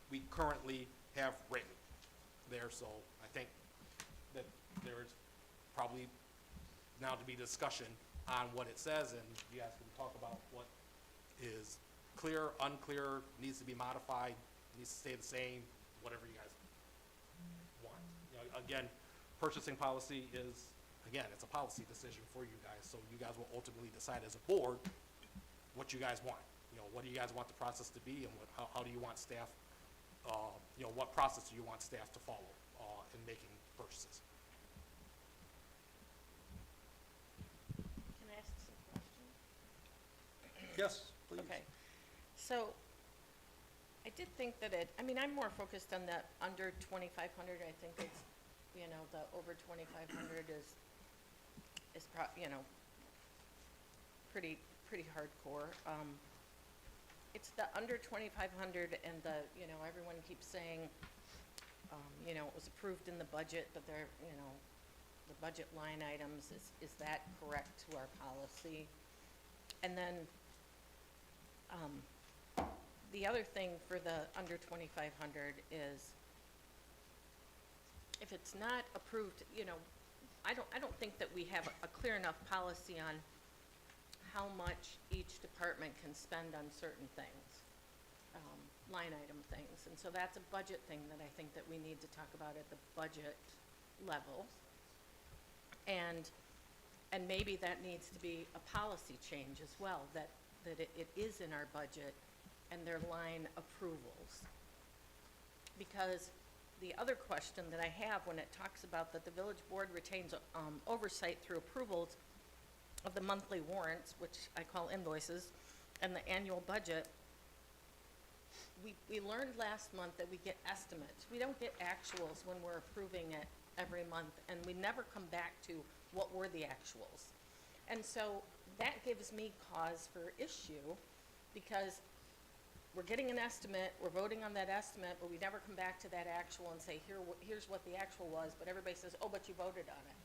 S4: we currently have written there. So I think that there is probably now to be discussion on what it says, and you guys can talk about what is clear, unclear, needs to be modified, needs to stay the same, whatever you guys want. Again, purchasing policy is, again, it's a policy decision for you guys, so you guys will ultimately decide as a board what you guys want. What do you guys want the process to be, and how do you want staff, what process do you want staff to follow in making purchases?
S7: Can I ask some questions?
S9: Yes, please.
S7: Okay, so I did think that I'm more focused on the under 2,500. I think it's, the over 2,500 is pretty hardcore. It's the under 2,500 and everyone keeps saying, it was approved in the budget, but they're, the budget line items, is that correct to our policy? And then, the other thing for the under 2,500 is, if it's not approved, I don't think that we have a clear enough policy on how much each department can spend on certain things, line item things. And so that's a budget thing that I think that we need to talk about at the budget level. And maybe that needs to be a policy change as well, that it is in our budget and their line approvals. Because the other question that I have when it talks about that the village board retains oversight through approvals of the monthly warrants, which I call invoices, and the annual budget, we learned last month that we get estimates. We don't get actuals when we're approving it every month, and we never come back to what were the actuals. And so that gives me cause for issue, because we're getting an estimate, we're voting on that estimate, but we never come back to that actual and say, here's what the actual was, but everybody says, oh, but you voted on it.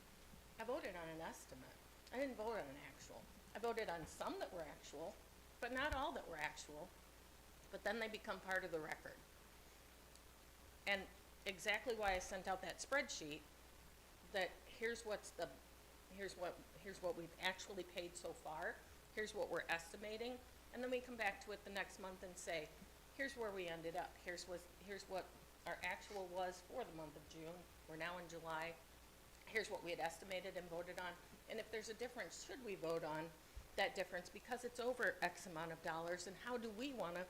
S7: I voted on an estimate. I didn't vote on an actual. I voted on some that were actual, but not all that were actual. But then they become part of the record. And exactly why I sent out that spreadsheet, that here's what we've actually paid so far, here's what we're estimating, and then we come back to it the next month and say, here's where we ended up, here's what our actual was for the month of June, we're now in July, here's what we had estimated and voted on. And if there's a difference, should we vote on that difference because it's over X amount of dollars? And how do we want to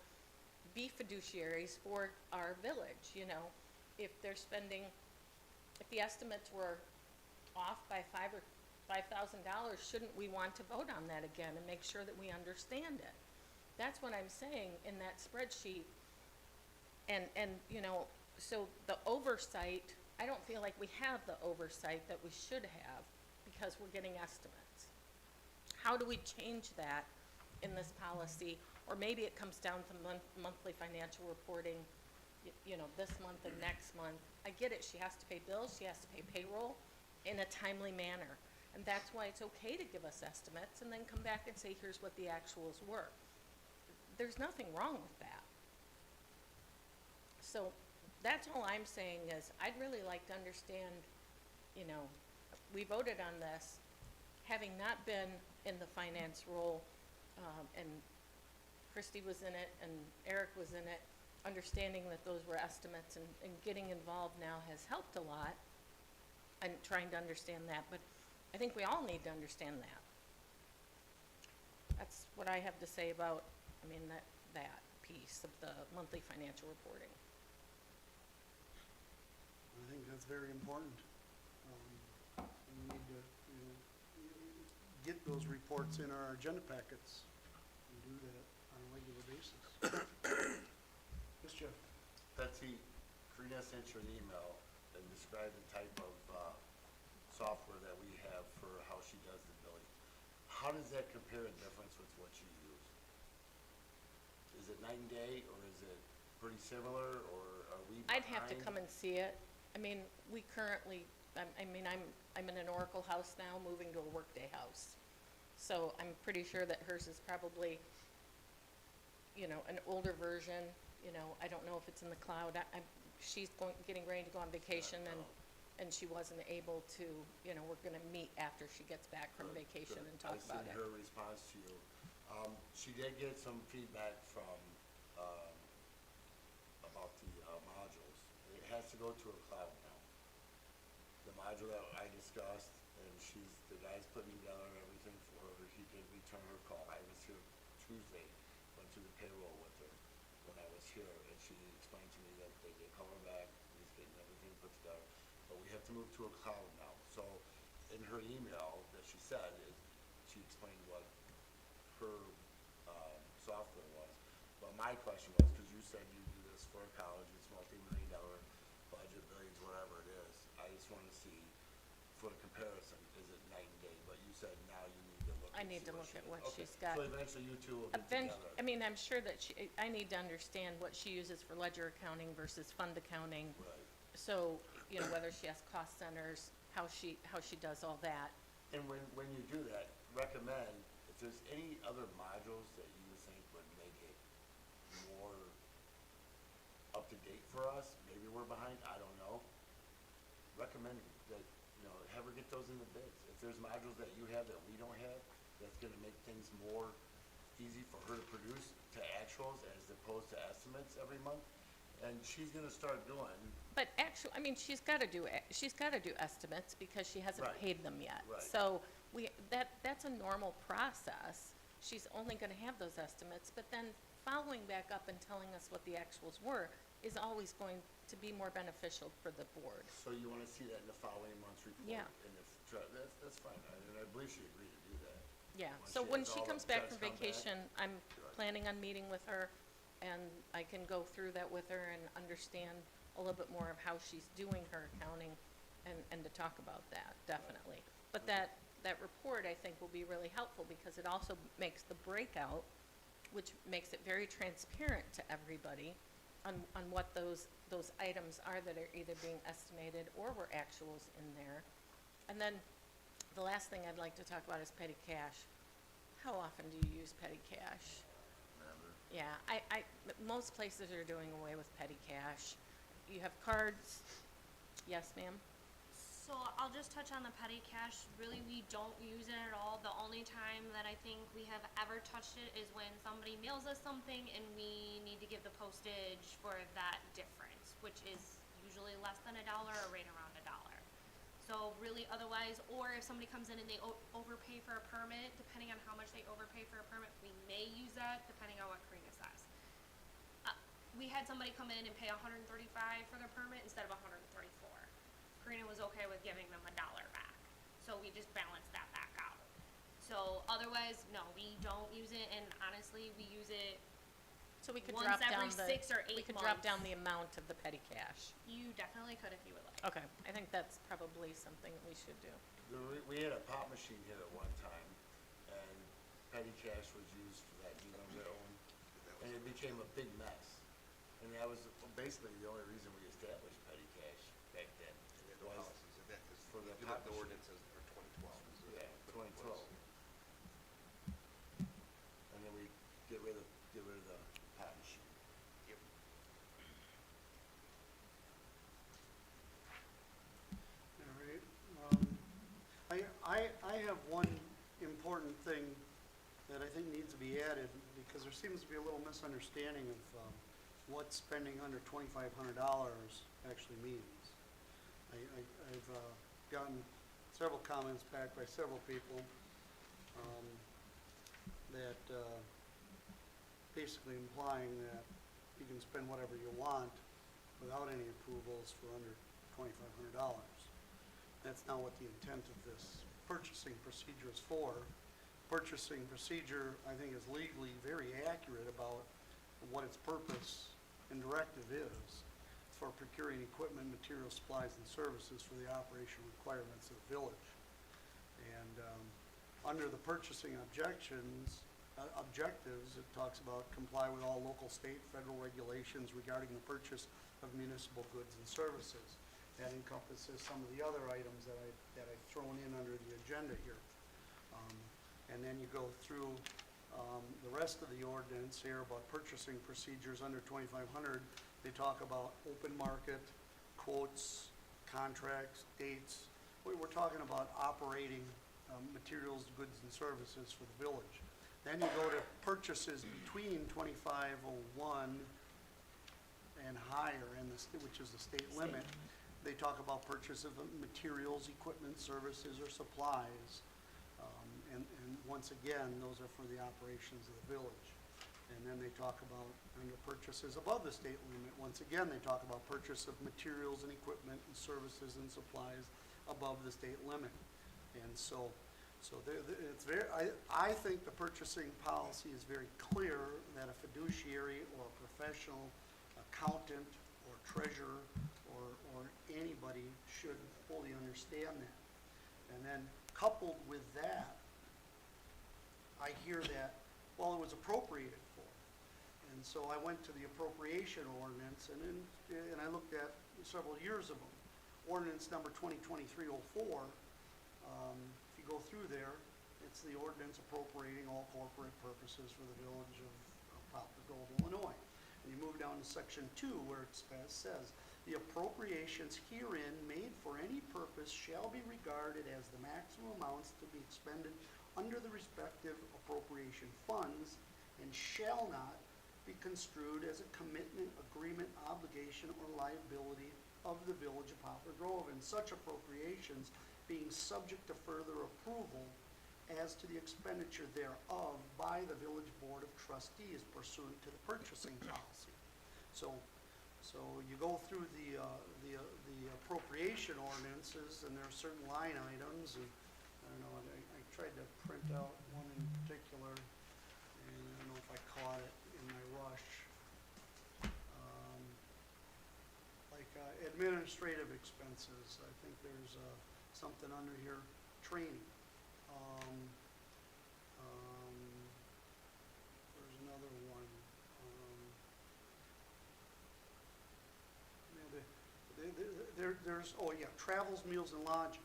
S7: be fiduciaries for our village, you know? If they're spending, if the estimates were off by $5,000, shouldn't we want to vote on that again and make sure that we understand it? That's what I'm saying in that spreadsheet. And, you know, so the oversight, I don't feel like we have the oversight that we should have because we're getting estimates. How do we change that in this policy? Or maybe it comes down to monthly financial reporting, you know, this month and next month. I get it, she has to pay bills, she has to pay payroll in a timely manner. And that's why it's okay to give us estimates and then come back and say, here's what the actuals were. There's nothing wrong with that. So that's all I'm saying is I'd really like to understand, you know, we voted on this, having not been in the finance role, and Christy was in it and Eric was in it, understanding that those were estimates and getting involved now has helped a lot and trying to understand that, but I think we all need to understand that. That's what I have to say about, I mean, that piece of the monthly financial reporting.
S1: I think that's very important. We need to, you know, get those reports in our agenda packets and do that on a regular basis. Yes, Jeff?
S6: Betsy, Karina sent you an email and described the type of software that we have for how she does the billing. How does that compare in difference with what you use? Is it night and day, or is it pretty similar, or are we behind?
S7: I'd have to come and see it. I mean, we currently, I'm in an Oracle house now, moving to a Workday house. So I'm pretty sure that hers is probably, you know, an older version. You know, I don't know if it's in the cloud. She's getting ready to go on vacation, and she wasn't able to, you know, we're gonna meet after she gets back from vacation and talk about it.
S6: I seen her response to you. She did get some feedback from, about the modules. It has to go to a cloud now. The module that I discussed, and the guy's putting together everything for her. He did return her call. I was here Tuesday, went through the payroll with her when I was here, and she explained to me that they get color back, he's getting everything put together. But we have to move to a cloud now. So in her email that she said, she explained what her software was. But my question was, because you said you do this for a college, it's multi-million-dollar budget, billions, whatever it is. I just want to see, for the comparison, is it night and day? But you said now you need to look.
S7: I need to look at what she's got.
S6: So eventually you two will get together.
S7: I mean, I'm sure that I need to understand what she uses for ledger accounting versus fund accounting.
S6: Right.
S7: So, you know, whether she has cost centers, how she does all that.
S6: And when you do that, recommend, if there's any other modules that you think would make it more up to date for us, maybe we're behind, I don't know. Recommend that, you know, have her get those in the bids. If there's modules that you have that we don't have, that's gonna make things more easy for her to produce to actuals as opposed to estimates every month. And she's gonna start doing.
S7: But actually, I mean, she's gotta do estimates because she hasn't
S6: Right.
S7: paid them yet.
S6: Right.
S7: So that's a normal process. She's only gonna have those estimates, but then following back up and telling us what the actuals were is always going to be more beneficial for the board.
S6: So you wanna see that in the following month's report?
S7: Yeah.
S6: And that's fine, and I believe she agreed to do that.
S7: Yeah,
S6: Once
S7: so
S6: she
S7: when
S6: has
S7: she
S6: all
S7: comes
S6: the
S7: back
S6: checks
S7: from
S6: come back.
S7: vacation, I'm
S6: Right.
S7: planning on meeting with her, and I can go through that with her and understand a little bit more of how she's doing her accounting and to talk about that, definitely. But that report, I think, will be really helpful because it also makes the breakout, which makes it very transparent to everybody on what those items are that are either being estimated or were actuals in there. And then the last thing I'd like to talk about is petty cash. How often do you use petty cash?
S6: Never.
S7: Yeah, most places are doing away with petty cash. You have cards. Yes, ma'am?
S2: So I'll just touch on the petty cash. Really, we don't use it at all. The only time that I think we have ever touched it is when somebody mails us something and we need to give the postage for that difference, which is usually less than $1 or right around $1. So really otherwise, or if somebody comes in and they overpay for a permit, depending on how much they overpay for a permit, we may use that, depending on what Karina says. We had somebody come in and pay $135 for their permit instead of $134. Karina was okay with giving them $1 back, so we just balanced that back out. So otherwise, no, we don't use it, and honestly, we use it
S7: So we could
S2: once
S7: drop
S2: every
S7: down the.
S2: 6 or 8
S7: We could drop
S2: months.
S7: down the amount of the petty cash.
S2: You definitely could if you would like.
S7: Okay, I think that's probably something we should do.
S6: We had a pop machine here at one time, and petty cash was used for that, you remember that one? And it became a big mess. And that was basically the only reason we established petty cash back then. Was for the pop machine.
S3: ordinances are 2012.
S6: Yeah, 2012. And then we get rid of the pop machine.
S3: Yep.
S1: All right. I have one important thing that I think needs to be added, because there seems to be a little misunderstanding of what spending under $2,500 actually means. I've gotten several comments back by several people that basically implying that you can spend whatever you want without any approvals for under $2,500. That's not what the intent of this purchasing procedure is for. Purchasing procedure, I think, is legally very accurate about what its purpose and directive is. It's for procuring equipment, materials, supplies, and services for the operational requirements of the village. And under the purchasing objectives, it talks about comply with all local, state, federal regulations regarding the purchase of municipal goods and services. That encompasses some of the other items that I've thrown in under the agenda here. And then you go through the rest of the ordinance here about purchasing procedures under 2,500. They talk about open market, quotes, contracts, dates. We're talking about operating materials, goods, and services for the village. Then you go to purchases between 2,501 and higher, which is the state limit. They talk about purchase of materials, equipment, services, or supplies. And once again, those are for the operations of the village. And then they talk about under purchases above the state limit. Once again, they talk about purchase of materials and equipment and services and supplies above the state limit. And so it's very, I think the purchasing policy is very clear that a fiduciary or a professional accountant or treasurer or anybody should fully understand that. And then coupled with that, I hear that, well, it was appropriated for. And so I went to the appropriation ordinance, and I looked at several years of them. Ordinance number 2023-04, if you go through there, it's the ordinance appropriating all corporate purposes for the village of Poplar Grove, Illinois. And you move down to section 2, where it says, the appropriations herein made for any purpose shall be regarded as the maximum amounts to be expended under the respective appropriation funds and shall not be construed as a commitment, agreement, obligation, or liability of the village of Poplar Grove, and such appropriations being subject to further approval as to the expenditure thereof by the village board of trustees pursuant to the purchasing policy. So you go through the appropriation ordinances, and there are certain line items, and I don't know, I tried to print out one in particular, and I don't know if I caught it in my rush. Administrative expenses, I think there's something under here, training. There's another one. There's, oh yeah, travels, meals, and lodging.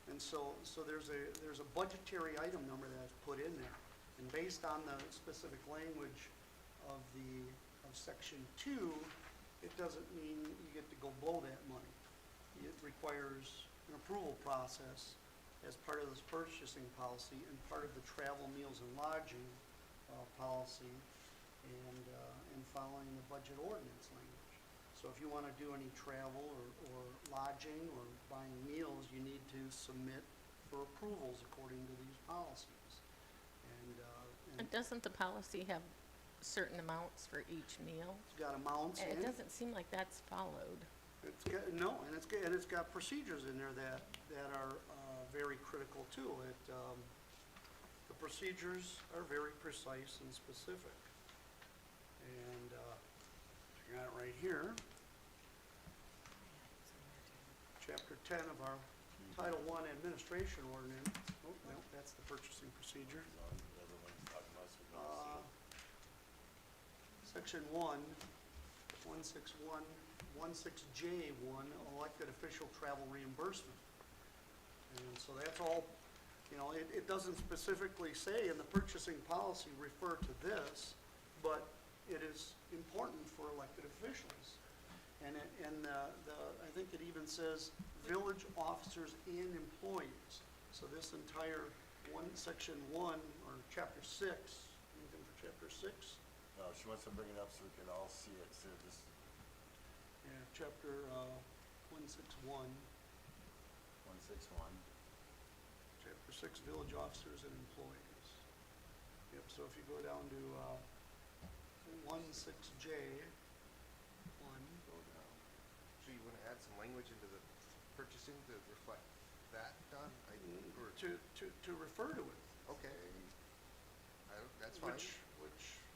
S1: And so there's a budgetary item number that is put in there. And based on the specific language of section 2, it doesn't mean you get to go blow that money. It requires an approval process as part of this purchasing policy and part of the travel, meals, and lodging policy, and following the budget ordinance language. So if you want to do any travel or lodging or buying meals, you need to submit for approvals according to these policies. And
S7: And doesn't the policy have certain amounts for each meal?
S1: it's got amounts
S7: And
S1: in
S7: it
S1: it.
S7: doesn't seem like that's followed.
S1: It's got, no, and it's got procedures in there that are very critical too. The procedures are very precise and specific. And I got it right here. Chapter 10 of our Title I Administration Ordinance. Oh, no, that's the purchasing procedure.
S5: Everyone's talking about, so we don't see it.
S1: Section 16J1, elected official travel reimbursement. And so that's all, it doesn't specifically say in the purchasing policy refer to this, but it is important for elected officials. And I think it even says village officers and employees. So this entire section 1, or chapter 6, anything for chapter 6?
S5: No, she wants to bring it up so we can all see it, so this,
S1: Yeah, chapter 161,
S5: 161.
S1: chapter 6, village officers and employees. Yep, so if you go down to 16J, 1,
S3: Go down. So you wanna add some language into the purchasing to reflect that, Don? Or,
S1: to refer to it.
S3: okay, that's fine.
S1: Which,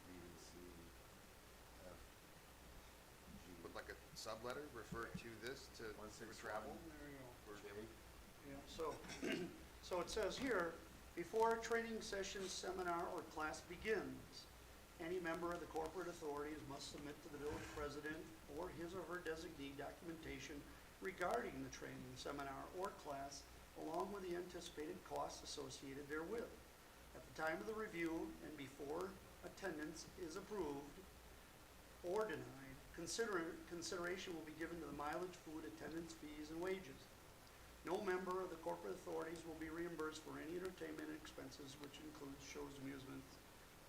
S5: B, C, F, G.
S3: With like a subletter, refer to this to, for
S5: 161.
S3: travel?
S1: there you go.
S3: Or-
S5: J.
S1: Yeah, so it says here, before a training session, seminar, or class begins, any member of the corporate authorities must submit to the village president or his or her designee documentation regarding the training, seminar, or class, along with the anticipated costs associated therewith. At the time of the review and before attendance is approved or denied, consideration will be given to the mileage, food, attendance fees, and wages. No member of the corporate authorities will be reimbursed for any entertainment expenses, which includes shows, amusements,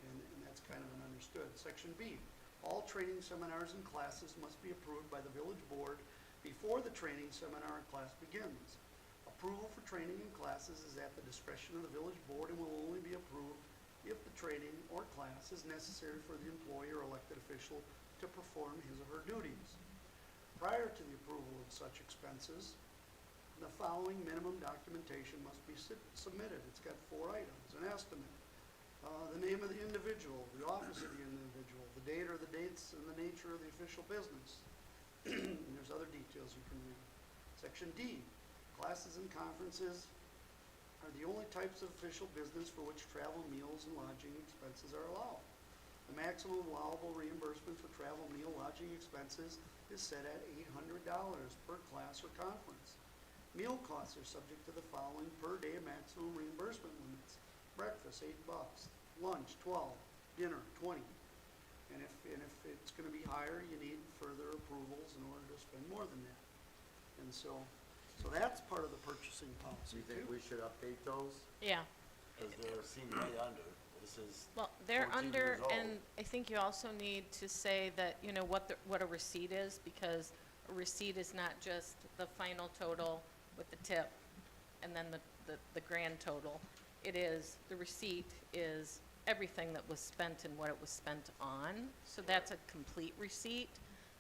S1: and that's kind of an understood. Section B, all training seminars and classes must be approved by the village board before the training seminar and class begins. Approval for training and classes is at the discretion of the village board and will only be approved if the training or class is necessary for the employee or elected official to perform his or her duties. Prior to the approval of such expenses, the following minimum documentation must be submitted. It's got 4 items: an estimate, the name of the individual, the office of the individual, the date or the dates and the nature of the official business. And there's other details you can read. Section D, classes and conferences are the only types of official business for which travel, meals, and lodging expenses are allowed. The maximum allowable reimbursement for travel, meal, lodging expenses is set at $800 per class or conference. Meal costs are subject to the following per day maximum reimbursement limits: breakfast $8, lunch $12, dinner $20. And if it's going to be higher, you need further approvals in order to spend more than that. And so that's part of the purchasing
S5: Do
S1: policy
S5: you think
S1: too.
S5: we should update those?
S7: Yeah.
S5: Because they seem way under. This is,
S7: Well, they're
S5: 14
S7: under,
S5: years old.
S7: and I think you also need to say that, what a receipt is, because a receipt is not just the final total with the tip and then the grand total. It is, the receipt is everything that was spent and what it was spent on. So that's a complete receipt.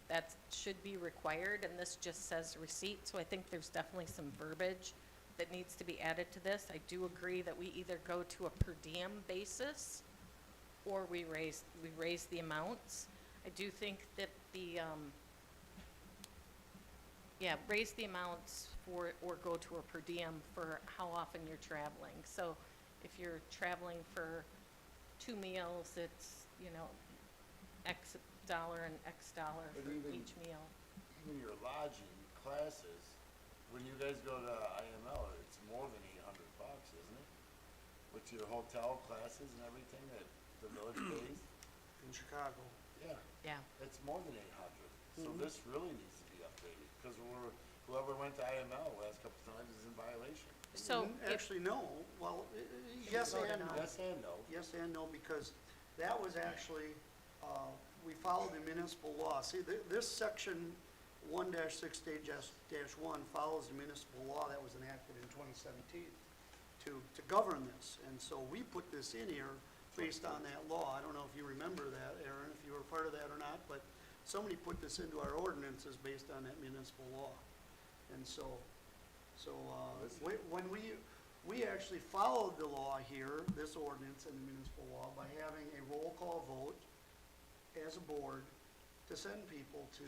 S7: That should be required, and this just says receipt. So I think there's definitely some verbiage that needs to be added to this. I do agree that we either go to a per diem basis or we raise the amounts. I do think that raise the amounts or go to a per diem for how often you're traveling. So if you're traveling for 2 meals, it's, X dollar and X dollar
S5: But
S7: for
S5: even-
S7: each meal.
S5: even your lodging classes, when you guys go to IML, it's more than $800, isn't it? With your hotel classes and everything that the village pays?
S1: In Chicago.
S5: Yeah,
S7: Yeah.
S5: it's more than 800. So this really needs to be updated, because whoever went to IML the last couple of times is in violation.
S7: So if,
S1: Actually, no, well, yes
S7: vote
S1: and
S7: it
S1: no.
S7: out.
S5: Yes and no.
S1: Yes and no, because that was actually, we followed the municipal law. See, this section 1-6-1 follows the municipal law that was enacted in 2016. 2017 to govern this. And so we put this in here based on that law. I don't know if you remember that, Aaron, if you were part of that or not, but somebody put this into our ordinances based on that municipal law. And so, when we actually followed the law here, this ordinance and the municipal law, by having a roll call vote as a board to send people to,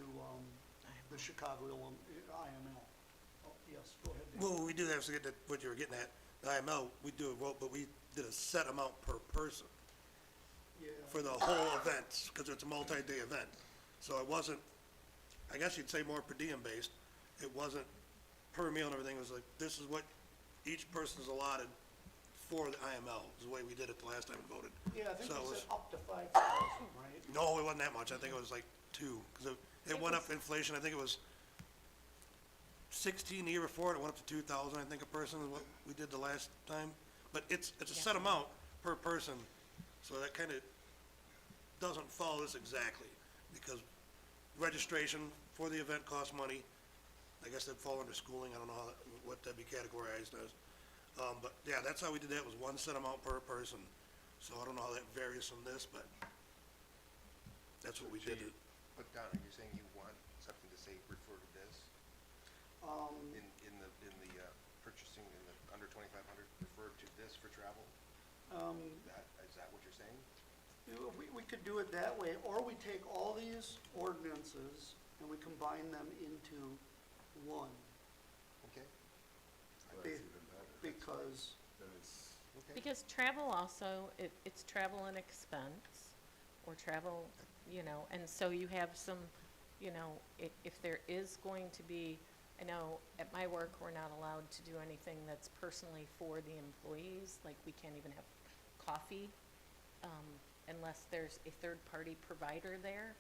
S1: the Chicago IML. Oh, yes, go ahead, Dave.
S9: Well, we do have to get to what you were getting at. The IML, we do a vote, but we did a set amount per person
S1: Yeah.
S9: for the whole event, because it's a multi-day event. So it wasn't, I guess you'd say more per diem based. It wasn't per meal and everything. It was like, this is what each person's allotted for the IML, is the way we did it the last time we voted.
S1: Yeah, I think
S9: So
S1: we
S9: it was-
S1: said up to 5,000, right?
S9: No, it wasn't that much. I think it was like 2, because it went up inflation. I think it was 16 the year before, and it went up to 2,000, I think, a person is what we did the last time. But it's a set amount per person, so that kind of doesn't follow this exactly, because registration for the event costs money. I guess that'd fall under schooling. I don't know what that'd be categorized as. But yeah, that's how we did that, was one set amount per person. So I don't know how that varies from this, but that's what we
S3: So
S9: did.
S3: you- But Don, are you saying you want something to say refer to this in the purchasing, in the under 2,500, refer to this for travel? Is that what you're saying?
S1: We could do it that way, or we take all these ordinances and we combine them into one.
S3: Okay,
S6: Well,
S1: Be-
S6: that's even better.
S1: Because,
S6: Then it's,
S3: okay.
S7: Because travel also, it's travel and expense, or travel, and so you have some, if there is going to be, I know at my work, we're not allowed to do anything that's personally for the employees, like we can't even have coffee, unless there's a third-party provider there.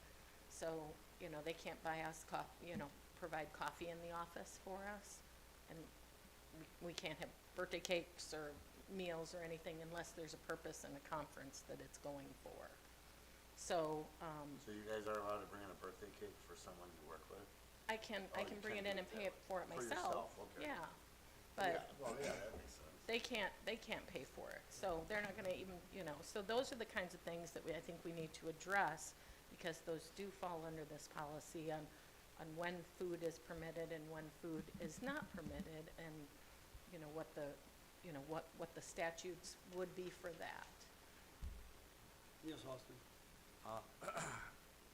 S7: So, they can't buy us provide coffee in the office for us. And we can't have birthday cakes or meals or anything unless there's a purpose and a conference that it's going for. So,
S6: so you guys are allowed to bring in a birthday cake for someone you work with?
S7: I can
S6: Oh,
S7: bring
S6: you
S7: it
S6: can
S7: in
S6: do
S7: and
S6: it
S7: pay
S6: that
S7: it
S6: way.
S7: for it
S6: For
S7: myself.
S6: yourself, okay.
S7: Yeah, but
S6: Yeah, well, yeah, that makes sense.
S7: they can't pay for it, so they're not gonna even, so those are the kinds of things that I think we need to address, because those do fall under this policy on when food is permitted and when food is not permitted, and, what the statutes would be for that.
S1: yes, Austin?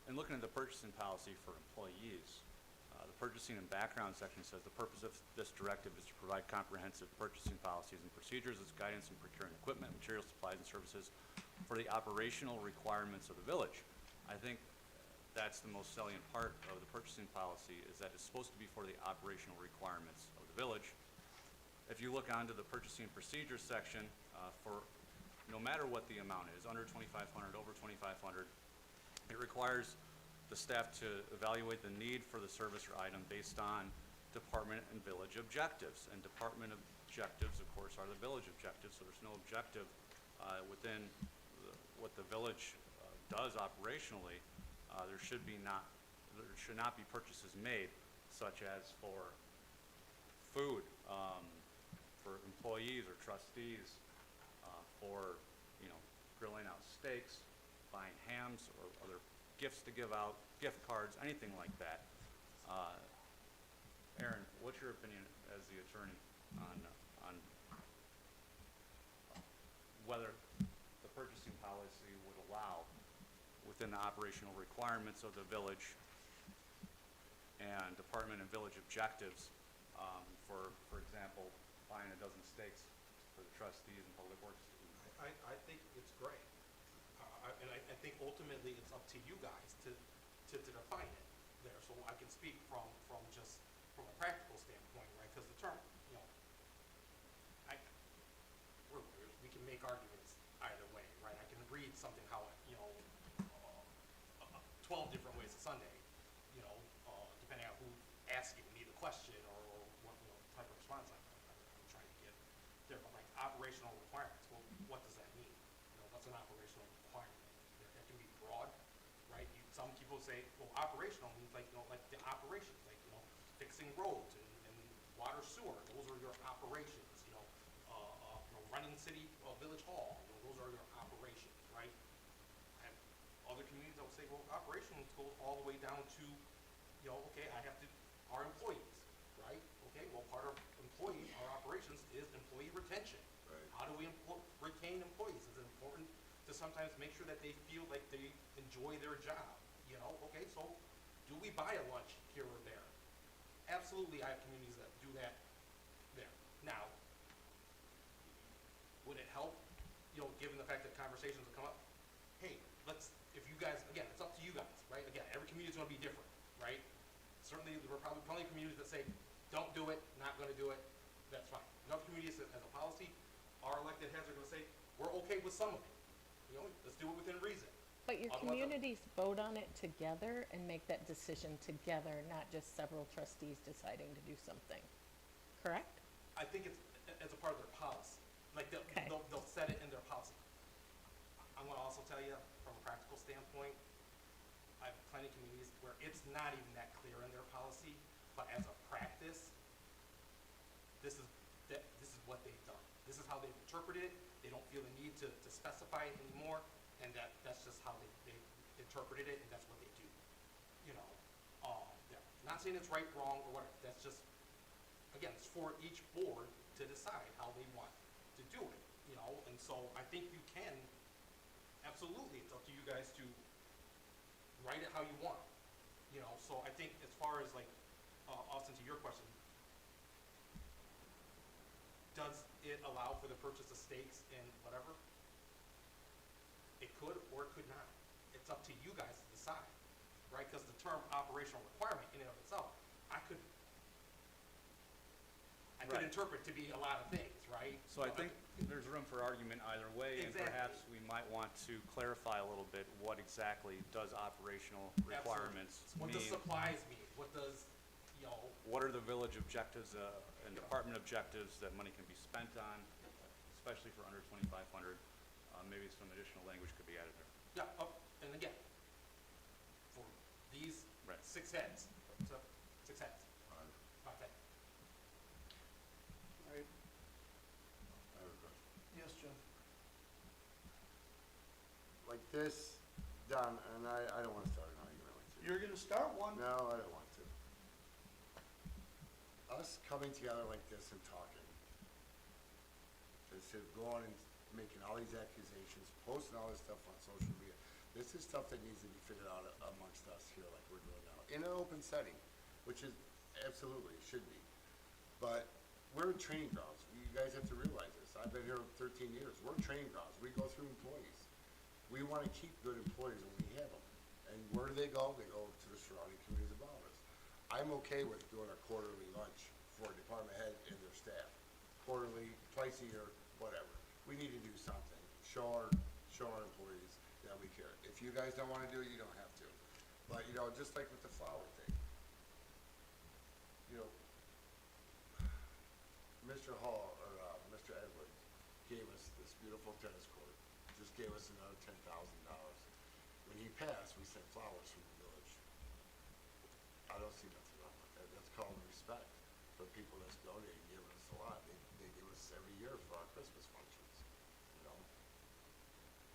S8: In looking at the purchasing policy for employees, the purchasing and background section says the purpose of this directive is to provide comprehensive purchasing policies and procedures as guidance in procuring equipment, materials, supplies, and services for the operational requirements of the village. I think that's the most salient part of the purchasing policy, is that it's supposed to be for the operational requirements of the village. If you look onto the purchasing procedures section, for no matter what the amount is, under 2,500, over 2,500, it requires the staff to evaluate the need for the service or item based on department and village objectives. And department objectives, of course, are the village objectives, so there's no objective within what the village does operationally. There should not be purchases made, such as for food, for employees or trustees, for, grilling out steaks, buying hams or other gifts to give out, gift cards, anything like that. Aaron, what's your opinion as the attorney on whether the purchasing policy would allow, within the operational requirements of the village and department and village objectives, for example, buying a dozen steaks for the trustees and public works?
S4: I think it's great. And I think ultimately it's up to you guys to define it there. So I can speak from a practical standpoint, right? Because the term, we're lawyers, we can make arguments either way, right? I can read something how, 12 different ways of Sunday, depending on who's asking me the question or what type of response I'm trying to get there. But like operational requirements, well, what does that mean? What's an operational requirement? That can be broad, right? Some people say, well, operational means like the operations, like, fixing roads and water sewer. Those are your operations, city, village hall, those are your operations, right? And other communities, I would say, well, operations go all the way down to, okay, I have to, our employees, right? Okay, well, part of employees, our operations is employee retention.
S6: Right.
S4: How do we retain employees? It's important to sometimes make sure that they feel like they enjoy their job, okay, so do we buy a lunch here or there? Absolutely, I have communities that do that there. Now, would it help, given the fact that conversations will come up, hey, if you guys, again, it's up to you guys, right? Again, every community is gonna be different, right? Certainly, there are probably plenty of communities that say, don't do it, not gonna do it, that's fine. Other communities, as a policy, our elected heads are gonna say, we're okay with some of it. Let's do it within reason.
S7: But your
S4: Otherwise,
S7: communities vote on it together and make that decision together, not just several trustees deciding to do something, correct?
S4: I think it's as a part of their policy. Like,
S7: Okay.
S4: they'll set it in their policy. I'm gonna also tell you, from a practical standpoint, I have plenty of communities where it's not even that clear in their policy, but as a practice, this is what they've done. This is how they've interpreted it. They don't feel the need to specify it anymore, and that's just how they interpreted it, and that's what they do. Yeah. Not saying it's right, wrong, or whatever. That's just, again, it's for each board to decide how they want to do it, and so I think you can, absolutely, it's up to you guys to write it how you want, so I think as far as like, Austin, to your question, does it allow for the purchase of stakes in whatever? It could or it could not. It's up to you guys to decide, right? Because the term operational requirement in and of itself, I could
S8: Right.
S4: interpret to be a lot of things, right?
S8: So I think there's room for argument either way, and
S4: Exactly.
S8: perhaps we might want to clarify a little bit what exactly does operational requirements
S4: What does
S8: mean?
S4: supplies mean? What does,
S8: What are the village objectives and department objectives that money can be spent on, especially for under 2,500? Maybe some additional language could be added there.
S4: yeah, and again, for these
S8: Right.
S4: 6 heads, so 6 heads, okay.
S1: All right,
S6: I have a question.
S1: yes, Jim?
S6: Like this, Don, and I don't wanna start an argument with you.
S1: You're gonna start one?
S6: No, I don't want to. Us coming together like this and talking, instead of going and making all these accusations, posting all this stuff on social media, this is stuff that needs to be figured out amongst us here like we're doing now, in an open setting, which is absolutely should be. But we're training grounds. You guys have to realize this. I've been here 13 years. We're training grounds. We go through employees. We want to keep good employees when we have them. And where do they go? They go to the surrounding communities about us. I'm okay with doing a quarterly lunch for a department head and their staff. Quarterly, twice a year, whatever. We need to do something. Show our employees that we care. If you guys don't want to do it, you don't have to. But, just like with the flower thing. Mr. Hall, or Mr. Edwards gave us this beautiful tennis court. Just gave us another $10,000. When he passed, we sent flowers from the village. I don't see nothing wrong with that. That's called respect for people that's donated and giving us a lot. They give us every year for our Christmas functions,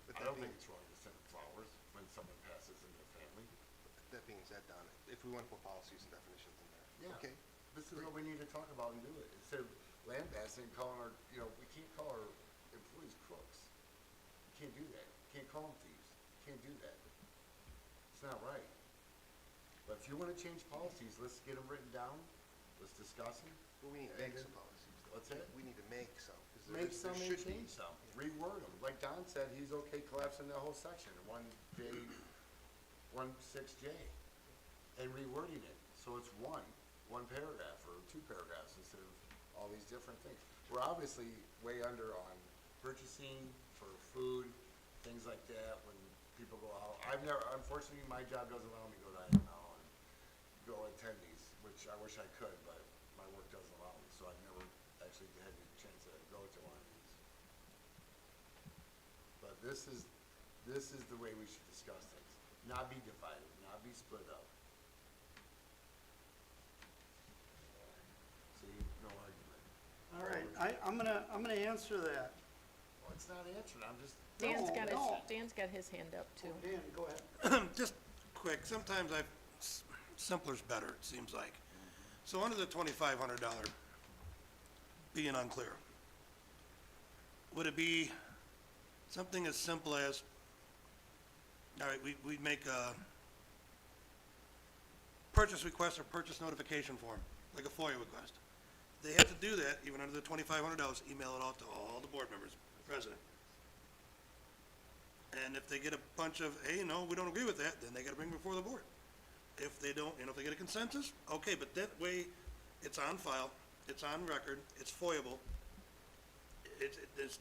S3: But
S6: I
S3: that
S6: don't
S3: being,
S6: think it's wrong to send flowers when someone passes in their family.
S3: that being said, Don, if we want to put policies and definitions in there,
S6: Yeah.
S3: okay?
S6: This is what we need to talk about and do it. Instead of lambasting and calling our, we can't call our employees crooks. You can't do that. You can't call them thieves. You can't do that. It's not right. But if you wanna change policies, let's get them written down. Let's discuss them.
S3: Well, we need to make some policies. though.
S6: What's that?
S3: We need to make some, because
S6: Make some
S3: there
S6: and
S3: should be.
S6: change some. Reword them. Like Don said, he's okay collapsing that whole section in 16J and rewording it. So it's one paragraph or 2 paragraphs instead of all these different things. We're obviously way under on purchasing for food, things like that, when people go out. Unfortunately, my job doesn't allow me to go to now and go attend these, which I wish I could, but my work doesn't allow me, so I've never actually had the chance to go to one of these. But this is the way we should discuss things, not be divided, not be split up. See, no argument.
S1: All right, I'm gonna answer that.
S6: it's not answered, I'm just.
S7: Dan's got his hand up too.
S1: Oh, Dan, go ahead.
S9: Just quick, sometimes simpler's better, it seems like. So under the $2,500 being unclear, would it be something as simple as, all right, we'd make a purchase request or purchase notification form, like a FOIA request. They have to do that, even under the $2,500, email it out to all the board members, the president. And if they get a bunch of, hey, no, we don't agree with that, then they gotta bring it before the board. If they don't, if they get a consensus, okay, but that way, it's on file, it's on record, it's FOIAble.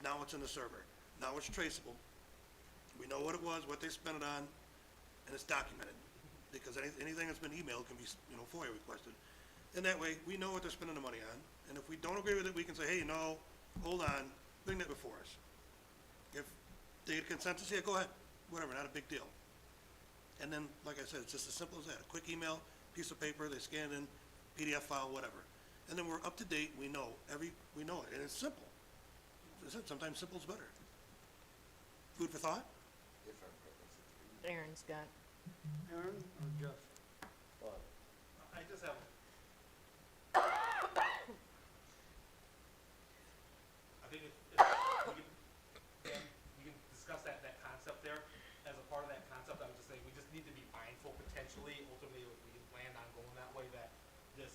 S9: Now it's in the server. Now it's traceable. We know what it was, what they spent it on, and it's documented. Because anything that's been emailed can be, FOIA requested. And that way, we know what they're spending the money on. And if we don't agree with it, we can say, hey, no, hold on, bring that before us. If they get consensus, yeah, go ahead, whatever, not a big deal. And then, like I said, it's just as simple as that. A quick email, piece of paper, they scan it in, PDF file, whatever. And then we're up to date, we know it, and it's simple. As I said, sometimes simple's better. Food for thought?
S6: If I'm correct,
S7: Aaron's got,
S1: Aaron or Jeff?
S6: but
S4: I just have. I think if we can discuss that concept there. As a part of that concept, I would just say we just need to be mindful potentially, ultimately, if we plan on going that way, that this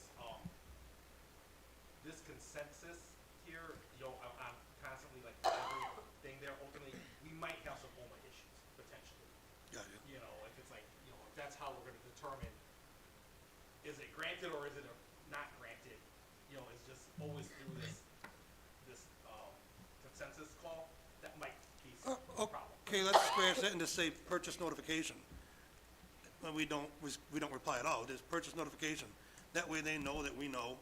S4: consensus here, I'm constantly like everything there, ultimately, we might have some OMA issues potentially.
S9: Yeah.
S4: If it's like, if that's how we're gonna determine, is it granted or is it not granted? It's just always through this consensus call, that might be some problem.
S9: Okay, let's scratch that and just say purchase notification. When we don't reply at all, just purchase notification. That way they know that we know,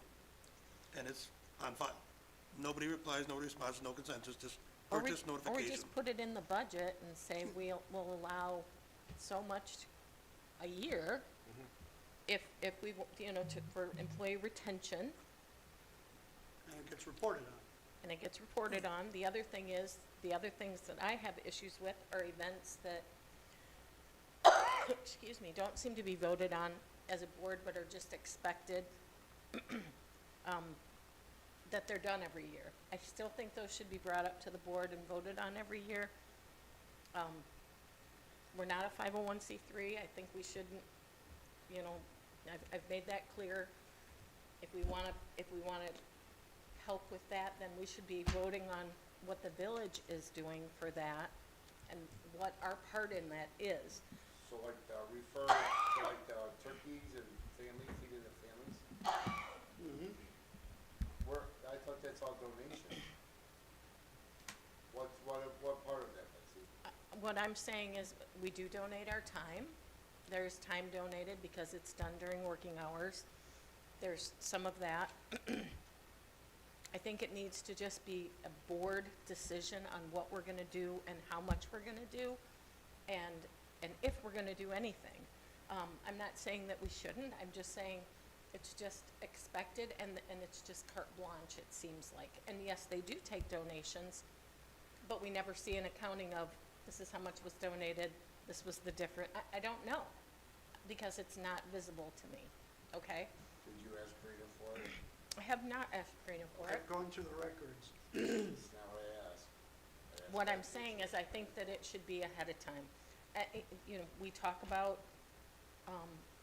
S9: and it's on file. Nobody replies, nobody responds, no consensus, just purchase
S7: or we
S9: notification.
S7: just put it in the budget and say we'll allow so much a year if we, for employee retention,
S1: And it gets reported on.
S7: and it gets reported on. The other thing is, the other things that I have issues with are events that, excuse me, don't seem to be voted on as a board, but are just expected, that they're done every year. I still think those should be brought up to the board and voted on every year. We're not a 501c3. I think we shouldn't, I've made that clear. If we wanna help with that, then we should be voting on what the village is doing for that and what our part in that is.
S6: so like, refer to like the turkeys and feeding the families? I thought that's all donation. What part of that, Betsy?
S7: What I'm saying is, we do donate our time. There's time donated because it's done during working hours. There's some of that. I think it needs to just be a board decision on what we're gonna do and how much we're gonna do, and if we're gonna do anything. I'm not saying that we shouldn't, I'm just saying it's just expected and it's just carte blanche, it seems like. And yes, they do take donations, but we never see an accounting of, this is how much was donated, this was the different, I don't know, because it's not visible to me, okay?
S6: Did you ask Karina for it?
S7: I have not asked Karina for it.
S1: Going through the records.
S6: That's not what I asked.
S7: What I'm saying is I think that it should be ahead of time. We talk about,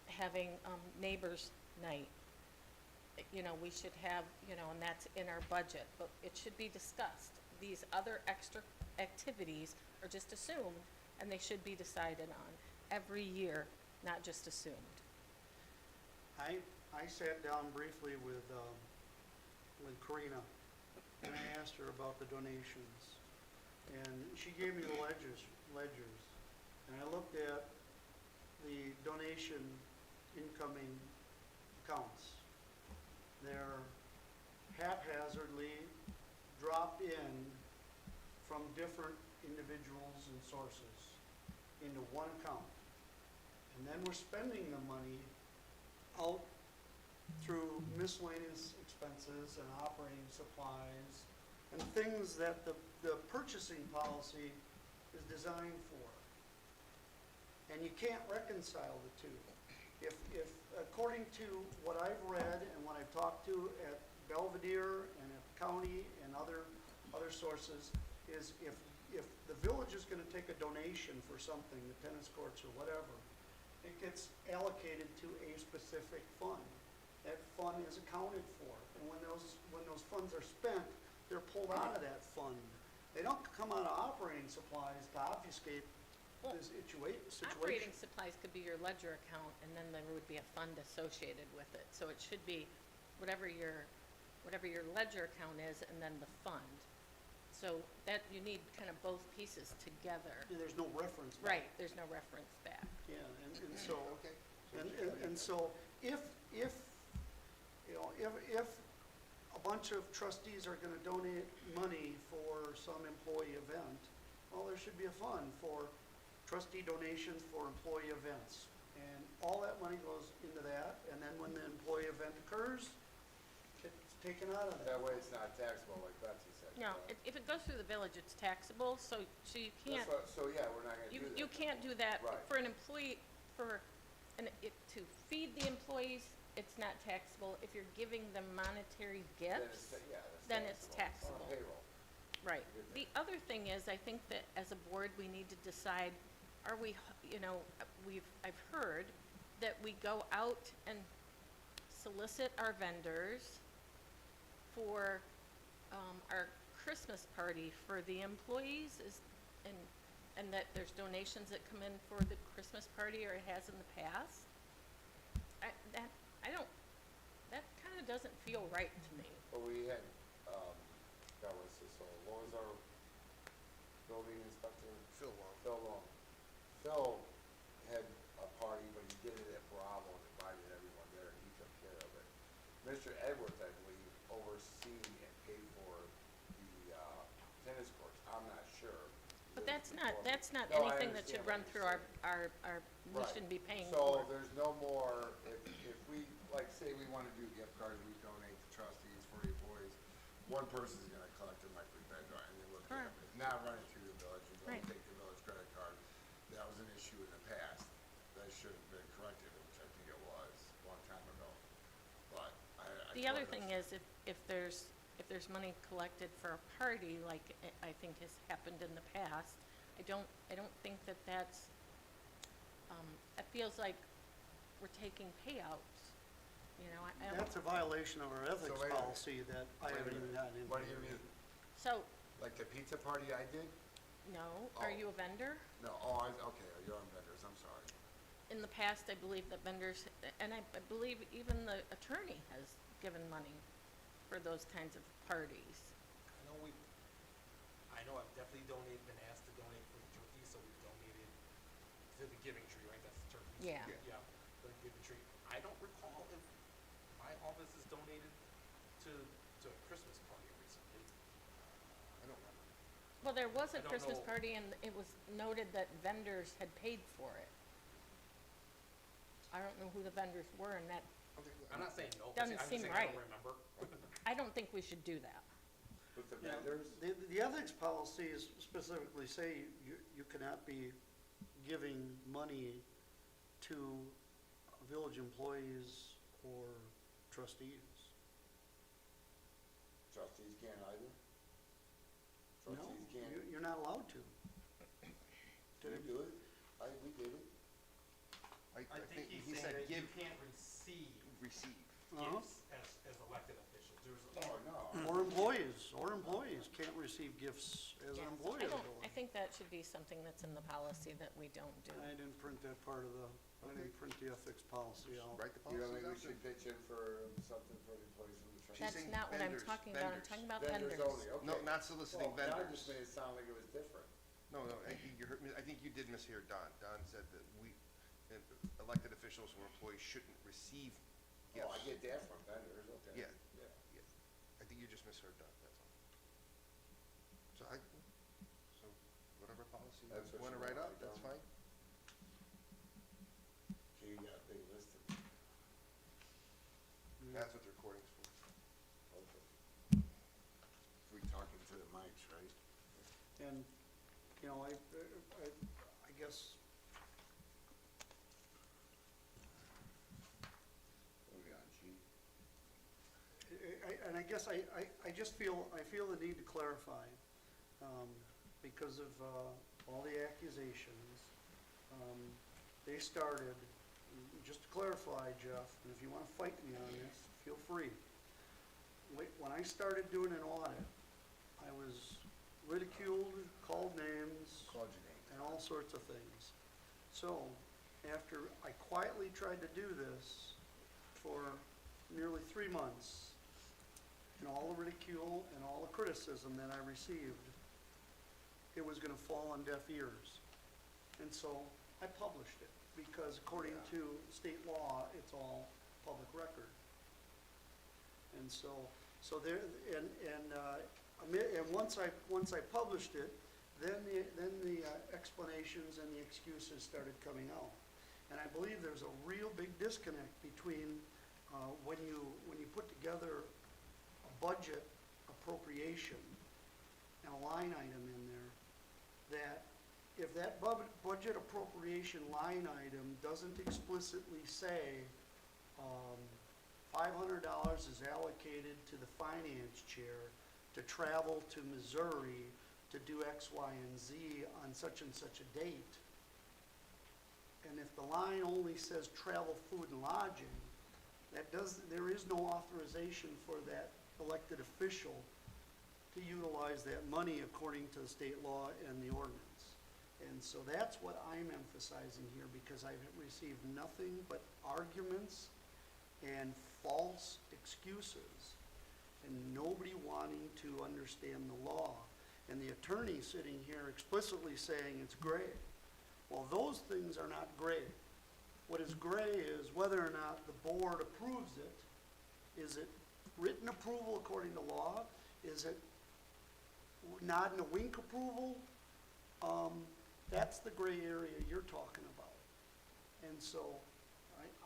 S7: having, neighbors' night. We should have, and that's in our budget, but it should be discussed. These other extra activities are just assumed, and they should be decided on every year, not just assumed.
S1: I sat down briefly with Karina, and I asked her about the donations. And she gave me the ledgers, and I looked at the donation incoming accounts. They're haphazardly dropped in from different individuals and sources into one account. And then we're spending the money out through miscellaneous expenses and operating supplies and things that the purchasing policy is designed for. And you can't reconcile the two. If, according to what I've read and what I've talked to at Belvedere and at the county and other sources, is if the village is gonna take a donation for something, the tennis courts or whatever, it gets allocated to a specific fund. That fund is accounted for, and when those funds are spent, they're pulled out of that fund. They don't come out of operating supplies to obfuscate this situation.
S7: Operating supplies could be your ledger account, and then there would be a fund associated with it. So it should be whatever your ledger account is, and then the fund. So that, you need kind of both pieces together.
S1: Yeah, there's no reference back.
S7: Right, there's no reference back.
S1: Yeah, and so,
S3: Okay.
S1: and so if, you know, if a bunch of trustees are gonna donate money for some employee event, well, there should be a fund for trustee donations for employee events. And all that money goes into that, and then when the employee event occurs, it's taken out of
S6: That
S1: that.
S6: way it's not taxable, like Betsy said.
S7: No, if it goes through the village, it's taxable, so you can't,
S6: So, yeah, we're not gonna do that.
S7: you can't do that
S6: Right.
S7: for an employee, to feed the employees, it's not taxable. If you're giving them monetary gifts, then it's
S6: It's
S7: taxable.
S6: on payroll.
S7: Right.
S6: Good
S7: The other thing is, I think that as a board, we need to decide, are we, you know, I've heard that we go out and solicit our vendors for, our Christmas party for the employees and that there's donations that come in for the Christmas party, or it has in the past. That kinda doesn't feel right to me.
S6: But we had, that was this, so what was our building inspector?
S3: Phil Long.
S6: Phil Long. Phil had a party, but he did it at Bravo and invited everyone there, and he took care of it. Mr. Edwards, I believe, overseen and paid for the, tennis courts, I'm not sure.
S7: But
S6: He
S7: that's
S6: was
S7: not
S6: before me. No, I
S7: anything that should run
S6: understand what
S7: through
S6: you're
S7: our,
S6: saying.
S7: we
S6: Right.
S7: shouldn't be paying
S6: So
S7: for.
S6: there's no more, if we, like, say we wanna do gift cards, we donate to trustees for the employees, one person's gonna collect it, like we vendor, and then look at
S7: Correct.
S6: it. Not run it through the village, and
S7: Right.
S6: don't take the village credit card. That was an issue in the past, that should have been corrected, which I think it was, a long time ago. But I.
S7: The other thing is, if there's money collected for a party, like I think has happened in the past, I don't think that that's, it feels like we're taking payouts, you know, I don't.
S1: That's a violation of our ethics
S6: wait a minute.
S1: policy that I
S6: Wait a
S1: haven't even
S6: minute.
S1: gotten into.
S6: What do you mean?
S7: So,
S6: Like the pizza party I did?
S7: no, are
S6: Oh.
S7: you a vendor?
S6: No, okay, you're on vendors, I'm sorry.
S7: In the past, I believe that vendors, and I believe even the attorney has given money for those kinds of parties.
S4: I know I've definitely been asked to donate for the turkey, so we've donated to the Giving Tree, right, that's the turkey.
S7: Yeah.
S4: Yeah, the Giving Tree. I don't recall if my office has donated to a Christmas party recently.
S3: I don't remember.
S7: Well, there was
S4: I
S7: a
S4: don't
S7: Christmas
S4: know.
S7: party, and it was noted that vendors had paid for it. I don't know who the vendors were, and that,
S3: Okay,
S4: I'm not saying no, but
S7: Doesn't
S4: I'm just
S7: seem
S4: saying I
S7: right.
S4: don't remember.
S7: I don't think we should do that.
S6: With the
S1: Yeah,
S6: vendors?
S1: the ethics policies specifically say you cannot be giving money to village employees or trustees.
S6: Trustees can't either?
S1: No,
S6: Trustees can't?
S1: you're not allowed to.
S6: Did we do it? We did it.
S3: I think he said give,
S4: can't receive
S3: receive.
S1: Uh-huh.
S4: as elected officials.
S6: Oh, no.
S1: Or employees can't receive gifts as an
S7: Yeah,
S1: employee of the
S7: I
S1: village.
S7: think that should be something that's in the policy that we don't do.
S1: I didn't print that part of I didn't print the ethics policy out.
S3: Write the
S6: You don't
S3: policies
S6: think we
S3: out
S6: should
S3: there.
S6: pitch in for something for the employees from the trustees?
S7: That's
S3: saying
S7: not what I'm
S3: vendors,
S7: talking about. I'm
S3: vendors.
S7: talking about
S6: Vendors
S7: vendors.
S6: only, okay.
S3: No, not soliciting
S6: Well, now it
S3: vendors.
S6: just made it sound like it was different.
S3: No, I think you heard me, I think you did mishear Don. Don said that elected officials or employees shouldn't receive gifts.
S6: Oh, I get that from vendors, okay.
S3: Yeah. I think you just misheard Don, that's all. So whatever policy
S6: That's
S3: you
S6: what
S3: wanna
S6: you
S3: write
S6: want,
S3: up,
S6: right,
S3: that's
S6: Don?
S3: fine.
S6: Okay, you got a big list of,
S3: That's what the recording's for.
S6: okay. If we talking the mics, right?
S1: And, you know, I guess,
S6: What are we on, G?
S1: and I guess I just feel the need to clarify, because of, all the accusations. They started, just to clarify, Jeff, and if you wanna fight me on this, feel free. When I started doing an audit, I was ridiculed, called names,
S6: Called your name.
S1: and all sorts of things. So, after I quietly tried to do this for nearly 3 months, and all the ridicule and all the criticism that I received, it was gonna fall on deaf ears. And so, I published it, because according to state law, it's all public record. And so there, and once I published it, then the explanations and the excuses started coming out. And I believe there's a real big disconnect between, when you put together a budget appropriation and a line item in there, that if that budget appropriation line item doesn't explicitly say, $500 is allocated to the finance chair to travel to Missouri to do X, Y, and Z on such and such a date, and if the line only says travel, food, and lodging, there is no authorization for that elected official to utilize that money according to the state law and the ordinance. And so that's what I'm emphasizing here, because I've received nothing but arguments and false excuses, and nobody wanting to understand the law. And the attorney sitting here explicitly saying it's gray. Well, those things are not gray. What is gray is whether or not the board approves it. Is it written approval according to law? Is it nod and a wink approval? That's the gray area you're talking about. And so,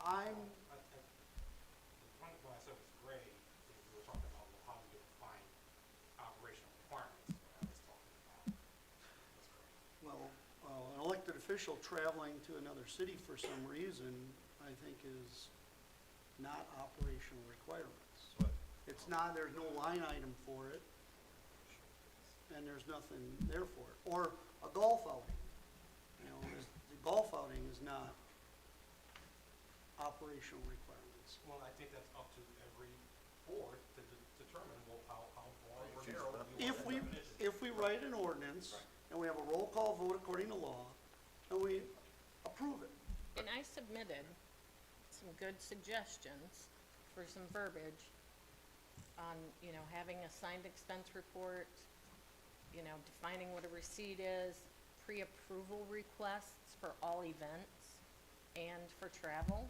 S1: I'm,
S4: The point when I said it was gray, is we were talking about, well, how do you define operational requirements, is what I was talking about. That's correct.
S1: well, an elected official traveling to another city for some reason, I think is not operational requirements.
S3: But
S1: It's not, there's no line item for it, and there's nothing there for it. Or a golf outing. You know, the golf outing is not operational requirements.
S4: Well, I think that's up to every board to determine, well, how broad or
S6: Right.
S4: narrow you
S1: If
S4: want
S1: we,
S4: the definition.
S1: if we write an ordinance,
S4: Right.
S1: and we have a roll call vote according to law, and we approve it.
S7: And I submitted some good suggestions for some verbiage on, you know, having a signed expense report, you know, defining what a receipt is, pre-approval requests for all events and for travel,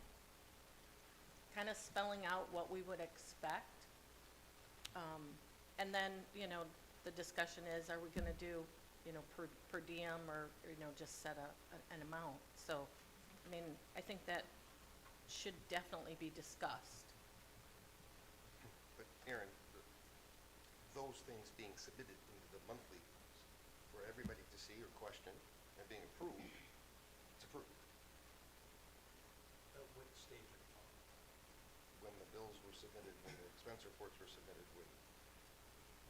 S7: kind of spelling out what we would expect. And then, you know, the discussion is, are we gonna do, you know, per diem, or, you know, just set an amount? So, I mean, I think that should definitely be discussed.
S3: But Aaron, those things being submitted into the monthly for everybody to see or question and being approved, it's approved.
S4: At which stage are you talking?
S3: When the bills were submitted, when the expense reports were submitted, when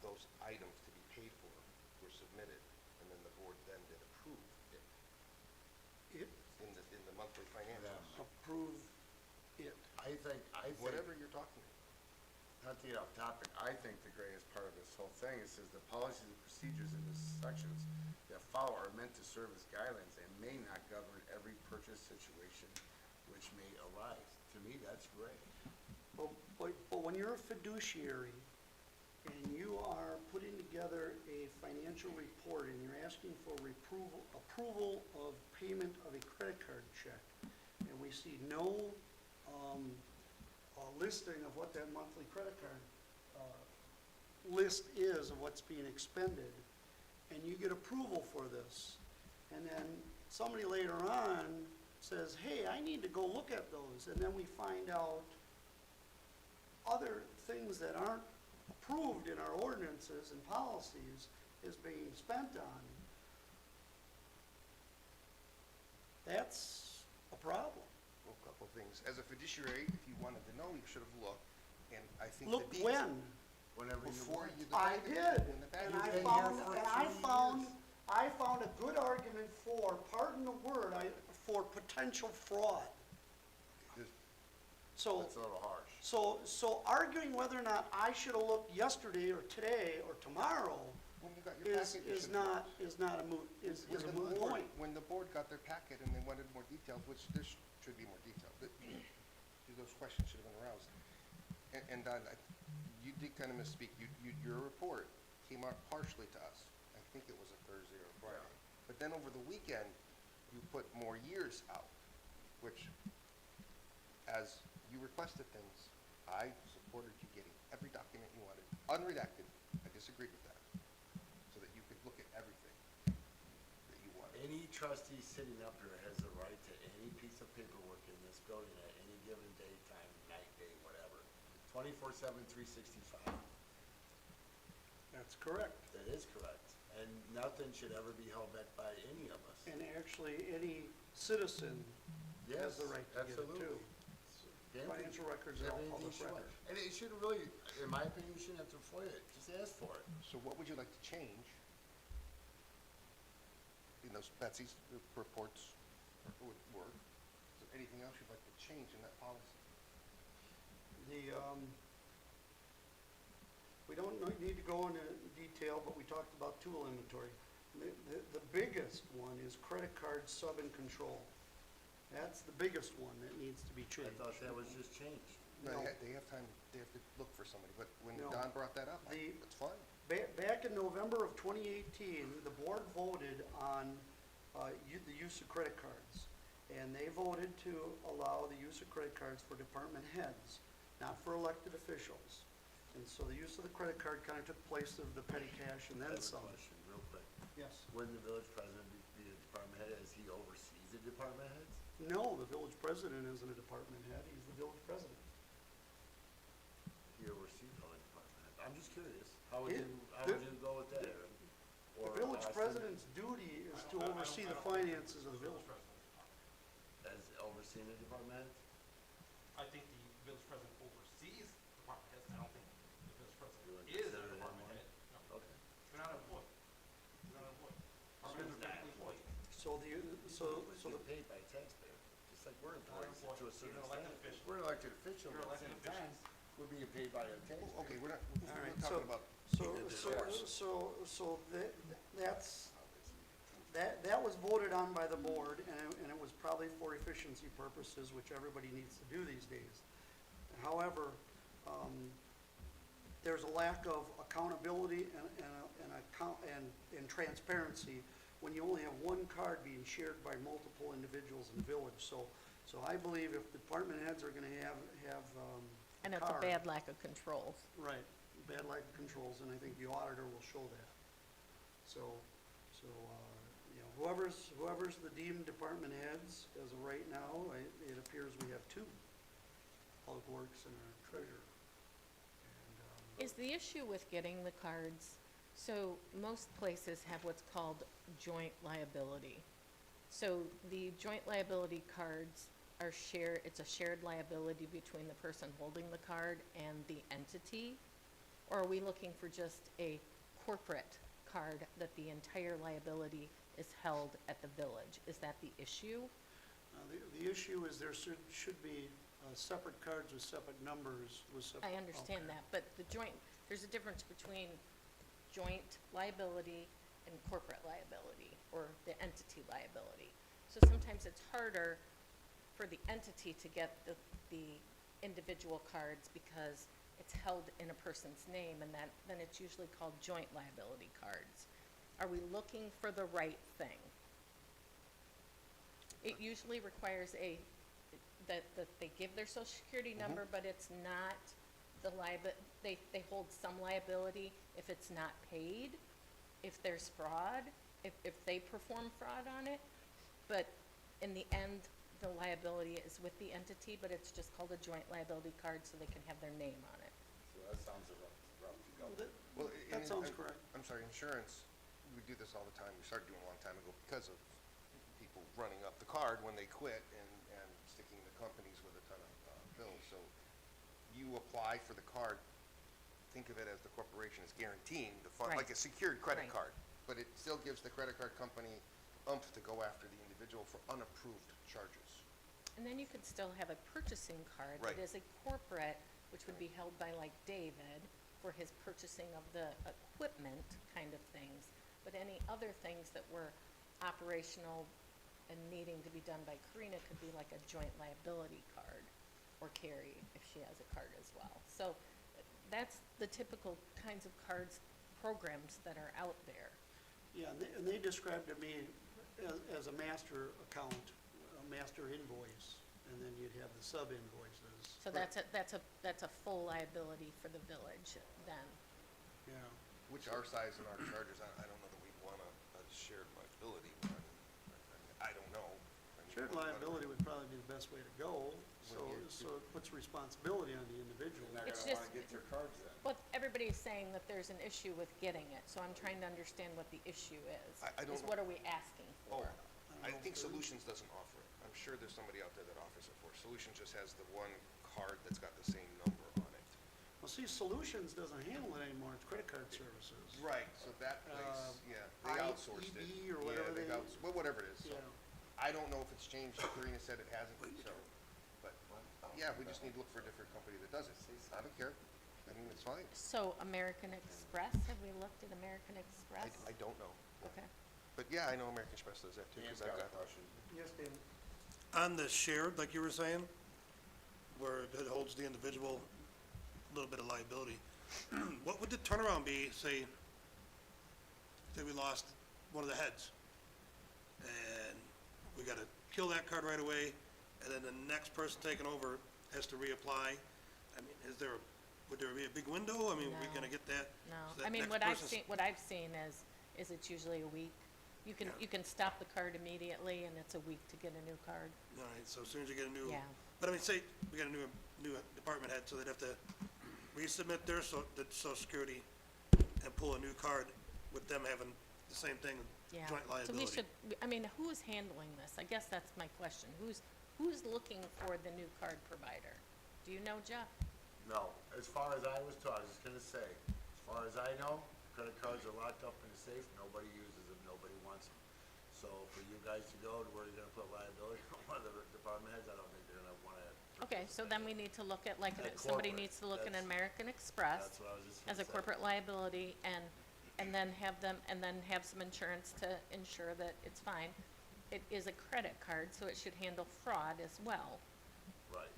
S3: those items to be paid for were submitted, and then the board then did approve it in the monthly financials.
S1: Approve it.
S6: I think,
S3: Whatever you're talking about.
S6: not to get off topic, I think the greatest part of this whole thing, it says the policies and procedures in the sections that follow are meant to serve as guidelines and may not govern every purchase situation which may arise. To me, that's great.
S1: But when you're a fiduciary and you are putting together a financial report and you're asking for approval of payment of a credit card check, and we see no listing of what that monthly credit card list is of what's being expended, and you get approval for this, and then somebody later on says, hey, I need to go look at those, and then we find out other things that aren't approved in our ordinances and policies is being spent on, that's a problem.
S3: Well, a couple of things. As a fiduciary, if you wanted to know, you should have looked, and I think the
S1: Look
S3: deeds.
S1: when,
S6: Whenever you
S3: Before
S6: want.
S3: you.
S1: I did,
S3: In the back.
S1: and
S6: You've
S1: I
S6: been
S1: found,
S6: here for
S1: and I
S6: 3
S1: found,
S6: years.
S1: I found a good argument for, pardon the word, for potential fraud.
S6: Just-
S1: So,
S6: That's a little harsh.
S1: so arguing whether or not I should have looked yesterday or today or tomorrow
S3: When you got your
S1: is,
S3: packet, you
S1: is
S3: should have
S1: not, is not a moot, is
S3: When
S1: a
S3: the
S1: moot
S3: board-
S1: point.
S3: When the board got their packet and they wanted more details, which there should be more detail, those questions should have been aroused. And Don, you did kind of misspeak. Your report came out partially to us. I think it was a Thursday or a Friday. But then over the weekend, you put more years out, which, as you requested things, I supported you getting every document you wanted, unredacted. I disagreed with that, so that you could look at everything that you wanted.
S6: Any trustee sitting up here has the right to any piece of paperwork in this building at any given day, time, night, day, whatever. 24/7, 365.
S1: That's correct.
S6: That is correct. And nothing should ever be held back by any of us.
S1: And actually, any citizen has the
S6: Yes,
S1: right to get it
S6: absolutely.
S1: too.
S6: Damn thing-
S1: Financial records are all
S6: everything
S1: public
S6: should-
S1: records.
S6: And it shouldn't really, in my opinion, you shouldn't have to FOIA it, just ask for it.
S3: So what would you like to change in those Betsy's reports would work? Is there anything else you'd like to change in that policy?
S1: We don't need to go into detail, but we talked about tool inventory. The biggest one is credit card sub and control. That's the biggest one that needs to be
S6: I
S1: changed.
S6: thought that was just changed.
S3: No,
S1: No.
S3: they have time, they have to look for somebody, but when
S1: No.
S3: Don brought that up,
S1: The-
S3: that's fine.
S1: Back in November of 2018, the board voted on the use of credit cards. And they voted to allow the use of credit cards for department heads, not for elected officials. And so the use of the credit card kind of took place of the petty cash and
S6: I
S1: then
S6: have a
S1: some.
S6: question, real quick.
S1: Yes.
S6: Wouldn't the village president be a department head as he oversees the department heads?
S1: No, the village president isn't a department head, he's the village president.
S6: He oversees all the department heads. I'm just curious, how would
S1: It-
S6: you go with that?
S1: The
S6: Or
S1: village
S6: ask him
S1: president's duty is to oversee the finances of the village.
S6: As overseeing the department heads?
S4: I think the village president oversees department heads. I don't think the village
S6: You
S4: president
S6: would
S4: is a
S6: consider him
S4: department
S6: one?
S4: head. No,
S6: Okay.
S4: they're not employed. They're not employed. Department heads are technically employed.
S1: So
S6: But get paid by taxpayer, just like we're employees
S4: employed.
S6: to a certain
S4: You're an elected
S6: extent.
S4: official.
S6: We're an elected official,
S4: You're
S6: but at the
S4: elected
S6: same time, we're being paid by a taxpayer.
S3: Okay, we're not,
S1: All right,
S3: we're talking about.
S1: that was voted on by the board, and it was probably for efficiency purposes, which everybody needs to do these days. However, there's a lack of accountability and transparency when you only have one card being shared by multiple individuals in the village. So I believe if department heads are gonna have
S7: And it's a
S1: card-
S7: bad lack of controls.
S1: Right, bad lack of controls, and I think the auditor will show that. So, whoever's the deemed department heads, as of right now, it appears we have two, Public Works and our treasurer. And,
S7: Is the issue with getting the cards, so most places have what's called joint liability. So the joint liability cards are it's a shared liability between the person holding the card and the entity? Or are we looking for just a corporate card that the entire liability is held at the village? Is that the issue?
S1: the issue is there should be separate cards with separate numbers, with separate.
S7: I understand
S1: okay.
S7: that, but there's a difference between joint liability and corporate liability, or the entity liability. So sometimes it's harder for the entity to get the individual cards because it's held in a person's name, and then it's usually called joint liability cards. Are we looking for the right thing? It usually requires that they give their social security number, but it's not they hold some liability if it's not paid, if there's fraud, if they perform fraud on it. But in the end, the liability is with the entity, but it's just called a joint liability card so they can have their name on it.
S6: So that sounds rough to go.
S1: No,
S3: Well,
S1: that sounds correct.
S3: I'm sorry, insurance, we do this all the time. We started doing it a long time ago because of people running up the card when they quit and sticking the companies with a ton of bills. So you apply for the card, think of it as the corporation is guaranteeing the fund, like a
S7: Right.
S3: secured credit
S7: Right.
S3: card. But it still gives the credit card company oomph to go after the individual for unapproved charges.
S7: And then you could still have a purchasing card
S3: Right.
S7: that is a corporate, which would be held by like David for his purchasing of the equipment kind of things. But any other things that were operational and needing to be done by Karina could be like a joint liability card, or Carrie if she has a card as well. So that's the typical kinds of cards, programs that are out there.
S1: Yeah, and they described to me as a master account, a master invoice, and then you'd have the sub-invoices.
S7: So that's a full liability for the village then.
S1: Yeah.
S3: Which our size and our charges, I don't know that we'd want a shared liability one. I don't know. I mean,
S1: Shared
S3: what-
S1: liability would probably be the best way to go, so it puts responsibility on the individual.
S6: They're not
S7: It's
S6: gonna wanna
S7: just-
S6: get their cards then.
S7: But everybody's saying that there's an issue with getting it, so I'm trying to understand what the issue is.
S3: I don't
S7: Is
S3: know.
S7: what are we asking
S3: Oh,
S7: for?
S3: I think Solutions doesn't offer it. I'm sure there's somebody out there that offers it for. Solutions just has the one card that's got the same number on it.
S1: Well, see, Solutions doesn't handle it anymore, it's credit card services.
S3: Right, so that place, yeah, they outsourced it.
S1: IEB or whatever
S3: Yeah, they've
S1: they-
S3: well, whatever it is, so.
S1: Yeah.
S3: I don't know if it's changed. Karina said it hasn't, so, but, yeah, we just need to look for a different company that does it. I don't care. I mean, it's fine.
S7: So American Express, have we looked at American Express?
S3: I don't know.
S7: Okay.
S3: But yeah, I know American Express does that too,
S6: Dan's
S3: because I've
S6: got a
S3: got.
S6: question.
S1: Yes, Dan?
S9: On the shared, like you were saying, where it holds the individual a little bit of liability, what would the turnaround be, say we lost one of the heads, and we gotta kill that card right away, and then the next person taking over has to reapply? I mean, would there be a big window? I mean, we're
S7: No.
S9: gonna get that?
S7: No,
S9: so that
S7: I mean,
S9: next
S7: what I've
S9: person's-
S7: seen, what I've seen is it's usually a week. You
S9: Yeah.
S7: can stop the card immediately and it's a week to get a new card.
S9: All right, so as soon as you get a new,
S7: Yeah.
S9: but I mean, say, we got a new department head, so they'd have to resubmit their the social security and pull a new card with them having the same thing,
S7: Yeah.
S9: joint
S7: So we
S9: liability.
S7: should, I mean, who's handling this? I guess that's my question. Who's looking for the new card provider? Do you know, Jeff?
S6: No, as far as I was taught, I was just gonna say, as far as I know, credit cards are locked up in a safe, nobody uses them, nobody wants them. So for you guys to go to where you're gonna put liability on one of the department heads, I don't think they're gonna wanna.
S7: Okay, so then we need to look at, like,
S6: At
S7: somebody
S6: corporate,
S7: needs to look at
S6: that's-
S7: American Express
S6: That's what I was just
S7: as
S6: gonna
S7: a
S6: say.
S7: corporate liability and then have some insurance to ensure that it's fine. It is a credit card, so it should handle fraud as well.
S6: Right.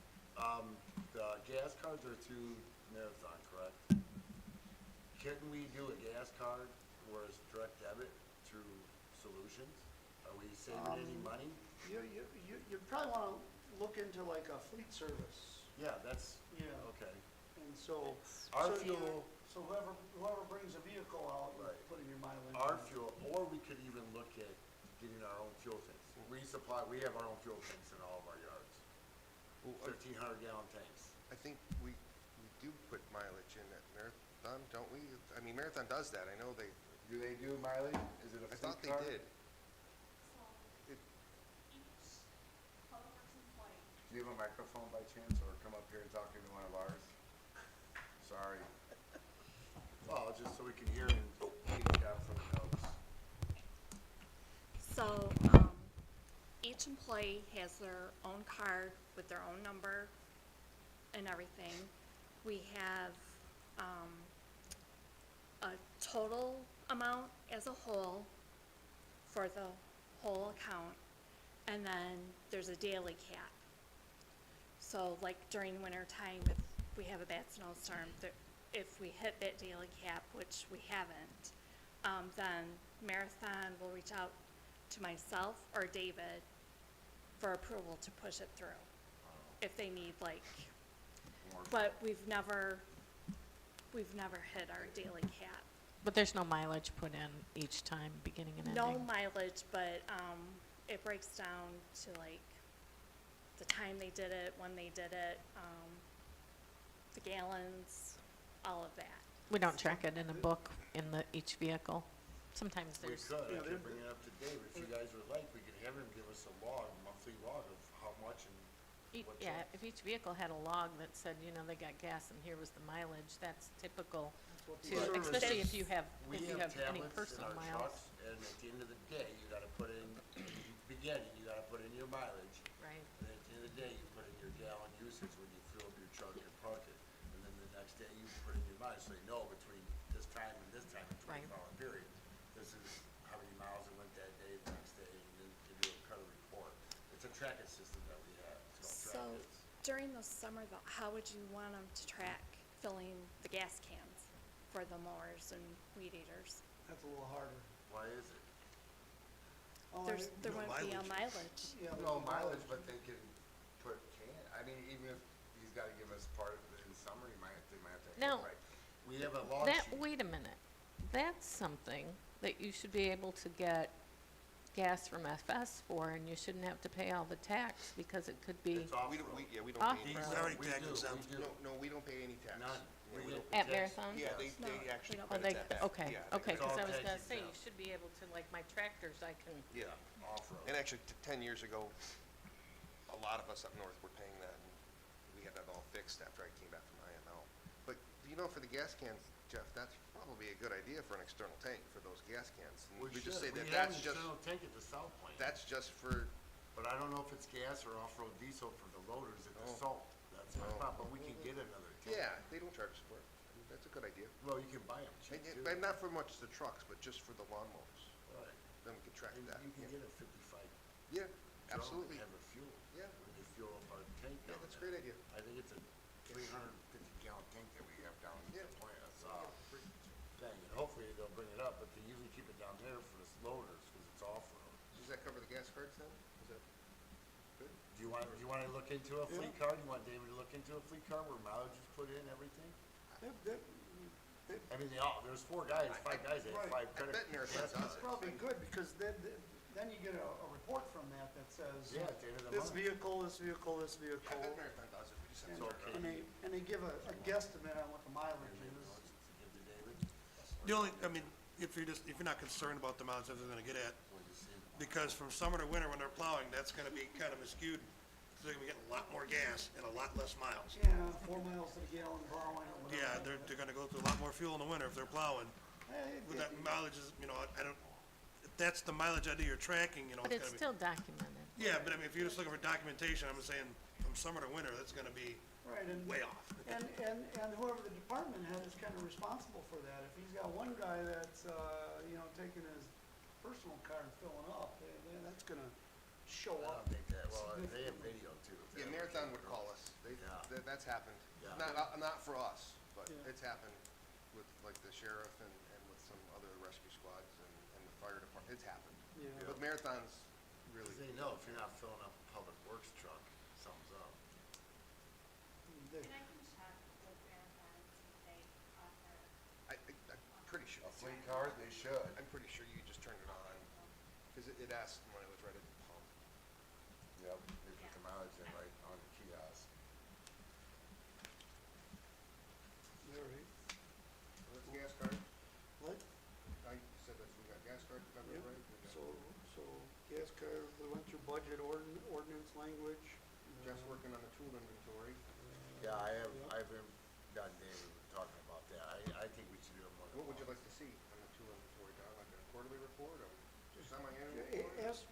S6: The gas cards are through Marathon, correct? Couldn't we do a gas card where it's direct debit through Solutions? Are we saving any money?
S1: You probably wanna look into like a fleet service,
S6: Yeah, that's,
S1: Yeah.
S6: okay.
S1: and so.
S6: Our
S1: so you-
S6: fuel-
S1: So whoever brings a vehicle out,
S6: Right.
S1: and putting your mileage.
S6: Our
S1: on it.
S6: fuel, or we could even look at getting our own fuel tanks. We have our own fuel tanks in all of our yards,
S3: Well,
S6: 1,500-gallon tanks.
S3: I think we do put mileage in at Marathon, don't we? I mean, Marathon does that. I know they,
S6: Do they do mileage? Is it a
S3: I
S6: fleet
S3: thought they
S6: card?
S3: did.
S10: So
S3: It-
S10: each public works employee,
S6: Do you have a microphone by chance, or come up here and talk into one of ours? Sorry. Well, just so we can hear and feedback from the notes.
S10: so, each employee has their own card with their own number and everything. We have, a total amount as a whole for the whole account, and then there's a daily cap. So like during winter time, if we have a bad snowstorm, if we hit that daily cap, which we haven't, then Marathon will reach out to myself or David for approval to push it through. If they need like, but we've never hit our daily cap.
S7: But there's no mileage put in each time, beginning and ending?
S10: No mileage, but, it breaks down to like the time they did it, when they did it, the gallons, all of that.
S7: We don't track it in a book in each vehicle. Sometimes
S5: We
S7: there's,
S5: could, I
S1: Yeah,
S5: could
S1: they're-
S5: bring it up to David, if you guys would like, we could have him give us a log, monthly log of how much and what
S7: yeah,
S5: truck.
S7: if each vehicle had a log that said, they got gas and here was the mileage, that's typical too,
S1: But-
S7: especially if you have,
S5: We
S7: if you have any
S5: tablets in
S7: personal
S5: our
S7: miles.
S5: trucks, and at the end of the day, you gotta put in beginning, you gotta put in your mileage.
S7: Right.
S5: And at the end of the day, you put in your gallon usage when you fill up your truck and park it. And then the next day, you put in your mileage, so you know between this time and this time, a
S7: Right.
S5: 24-hour period, this is how many miles it went that day, the next day, and then you do a cut a report. It's a tracking system that we have, it's
S10: So
S5: called Track.
S10: during the summer though, how would you want them to track filling the gas cans for the mowers and weed eaters?
S1: That's a little harder.
S5: Why is it?
S1: Oh,
S10: There
S9: no
S10: wouldn't be a
S9: mileage.
S10: mileage.
S1: Yeah, there's
S5: No
S1: no
S5: mileage, but they can put I mean, even if he's gotta give us part of it in summer, they might have to.
S7: Now,
S5: right. We have a log sheet.
S7: wait a minute, that's something that you should be able to get gas from FS for, and you shouldn't have to pay all the tax, because it could be
S5: It's
S3: We don't,
S5: off-road.
S3: we don't
S7: off
S3: pay any.
S7: road.
S9: We already
S5: We
S9: tagged
S5: do,
S9: this out.
S5: we do.
S3: No, we don't pay any tax.
S5: None.
S3: Yeah, we
S5: We
S3: don't.
S5: get
S7: At
S5: tax.
S7: Marathon?
S3: Yeah,
S10: No,
S3: they actually
S10: we don't.
S7: Oh,
S3: credit
S7: they,
S3: that back.
S7: okay,
S3: Yeah, they
S7: okay,
S5: It's
S7: cause
S5: all
S7: I was
S5: tax
S7: gonna say, you
S5: exempt.
S7: should be able to, like my tractors, I can,
S3: Yeah,
S5: Off-road.
S3: and actually, 10 years ago, a lot of us up north were paying that, and we had that all fixed after I came back from IML. But, for the gas cans, Jeff, that's probably a good idea for an external tank for those gas cans. And we just say that that's just,
S5: We have an internal tank at the south plant.
S3: that's just for,
S5: But I don't know if it's gas or off-road diesel for the loaders at the
S3: Oh.
S5: salt. That's my
S3: Oh.
S5: problem, but we can get another tank.
S3: yeah, they don't charge us for it. I mean, that's a good idea.
S5: Well, you can buy them cheap too.
S3: But not for much the trucks, but just for the lawnmowers.
S5: Right.
S3: Then we can track
S5: And
S3: that.
S5: you can
S3: yeah.
S5: get a 55
S3: Yeah,
S5: drum
S3: absolutely.
S5: and have it fuel.
S3: Yeah.
S5: When they fuel up our tank
S3: Yeah,
S5: down
S3: that's a
S5: there.
S3: great idea.
S5: I think it's a 350-gallon tank that we have down at
S3: Yeah.
S5: the plant, thing, and hopefully they'll bring it up, but they usually keep it down there for the loaders, because it's off-road.
S3: Does that cover the gas cards then? Is that good?
S5: Do you wanna look into a fleet car? Do you want David to look into a fleet car where mileage is put in, everything? I mean, there's 5 guys that have
S1: Right.
S5: 5
S3: I
S5: credit.
S3: bet Marathon
S5: gas
S3: does
S5: cards.
S3: it.
S1: Probably good, because then you get a report from that says,
S5: Yeah, at the end of the
S1: this
S5: month.
S1: vehicle, this vehicle, this
S3: I
S1: vehicle.
S3: bet Marathon does it. We just have
S1: And
S3: to.
S5: okay.
S1: and they give a guesstimate on what the mileage is.
S5: Give to David.
S9: The only, if you're not concerned about the miles, that's what I'm gonna get at,
S5: What do you see?
S9: because from summer to winter when they're plowing, that's gonna be kind of skewed. So they're gonna be getting a lot more gas and a lot less miles.
S1: Yeah, 4 miles to the gallon plowing or whatever.
S9: Yeah, they're gonna go through a lot more fuel in the winter if they're plowing. With that mileage is, I don't, if that's the mileage idea you're tracking,
S7: but
S9: it's
S7: it's
S9: gonna be.
S7: still documented.
S9: Yeah, but if you're just looking for documentation, I'm saying from summer to winter, that's gonna be
S1: Right, and,
S9: way off.
S1: and whoever the department head is kind of responsible for that. If he's got one guy that's, taking his personal car and filling up, that's gonna show
S5: I
S1: up.
S5: don't think that, well, they have video too. if they
S3: Yeah,
S5: have
S3: Marathon would
S5: cameras.
S3: call us.
S5: Yeah.
S3: That's happened.
S5: Yeah.
S3: Not for us, but
S1: Yeah.
S3: it's happened with like the sheriff and with some other rescue squads and the fire department. It's happened.
S1: Yeah.
S3: But Marathon's really,
S5: Because they know if you're not filling up a public works truck, something's up.
S1: They-
S2: And I can check with Marathon and see if they offer.
S3: I'm pretty sure.
S5: A fleet car, they should.
S3: I'm pretty sure you just turn it on, because it asked when it was right at the pump.
S5: Yep, they put the mileage in right on the kiosk.
S1: All right.
S3: That's gas card.
S1: What?
S3: I said that we got gas card, remember,
S1: Yep.
S3: right? We got-
S1: So gas car, we went through budget ordinance language.
S3: Jeff's working on the tool inventory.
S5: Yeah,
S1: Yep.
S5: I've been, gotten David talking about that. I think we should do it more than
S3: What would you
S5: once.
S3: like to see on the tool inventory, Don? Like a quarterly report or semi-annual
S1: Yeah,
S3: report?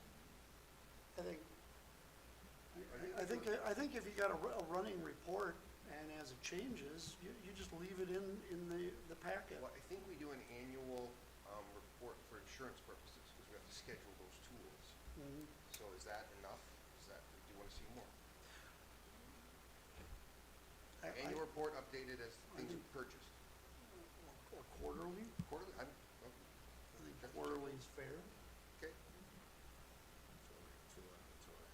S1: I think if you got a running report and as it changes, you just leave it in the packet.
S3: Well, I think we do an annual, report for insurance purposes, because we have to schedule those tools.
S1: Mhm.
S3: So is that enough? Do you wanna see more? Annual report updated as things
S1: think-
S3: are purchased.
S1: Or quarterly,
S3: Quarterly,
S1: I think quarterly is fair.
S3: okay.
S5: Tool inventory.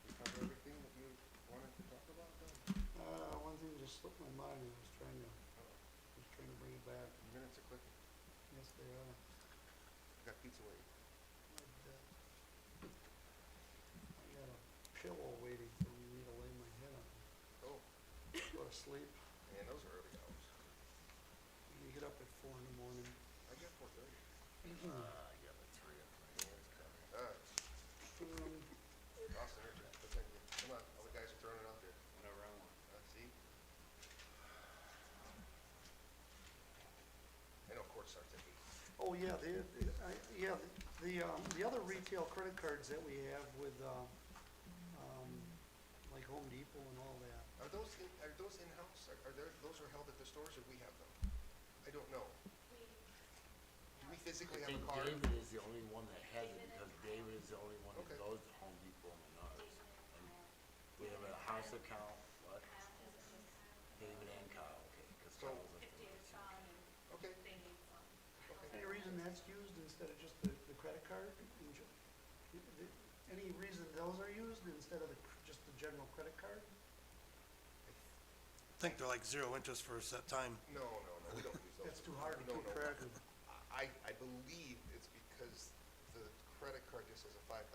S3: We cover everything that you wanted to talk about, Don?
S1: One thing just slipped my mind, I was trying to bring it back.
S3: Minutes are clicking.
S1: Yes, they are.
S3: Got pizza waiting.
S1: I got a pillow waiting for me to lay asleep.
S3: Man, those are early hours.
S1: You get up at 4 in the morning.
S3: I get 4:30.
S6: Yeah, but 3 o'clock.
S3: All right. Austin, what time you- come on, all the guys are throwing it out there.
S8: Whenever I want.
S3: See? I know court starts at 8.
S1: Oh, yeah, the other retail credit cards that we have with, like Home Depot and all that.
S3: Are those in-house? Those are held at the stores or we have them? I don't know. Do we physically
S5: I
S3: have
S5: think
S3: a card?
S5: David is the only one that has it, because David is the only one that
S3: Okay.
S5: goes to Home Depot and ours. And we have a house account, what? David and Kyle, okay, because
S3: So-
S5: Kyle's like the.
S3: Okay.
S1: Any reason that's used instead of just the credit card? Any reason those are used instead of just the general credit card?
S9: I think they're like 0 interest for a set time.
S3: No, we don't use those.
S1: That's too hard to
S3: No,
S1: keep
S3: no.
S1: track of.
S3: I believe it's because the credit card just has a $5,000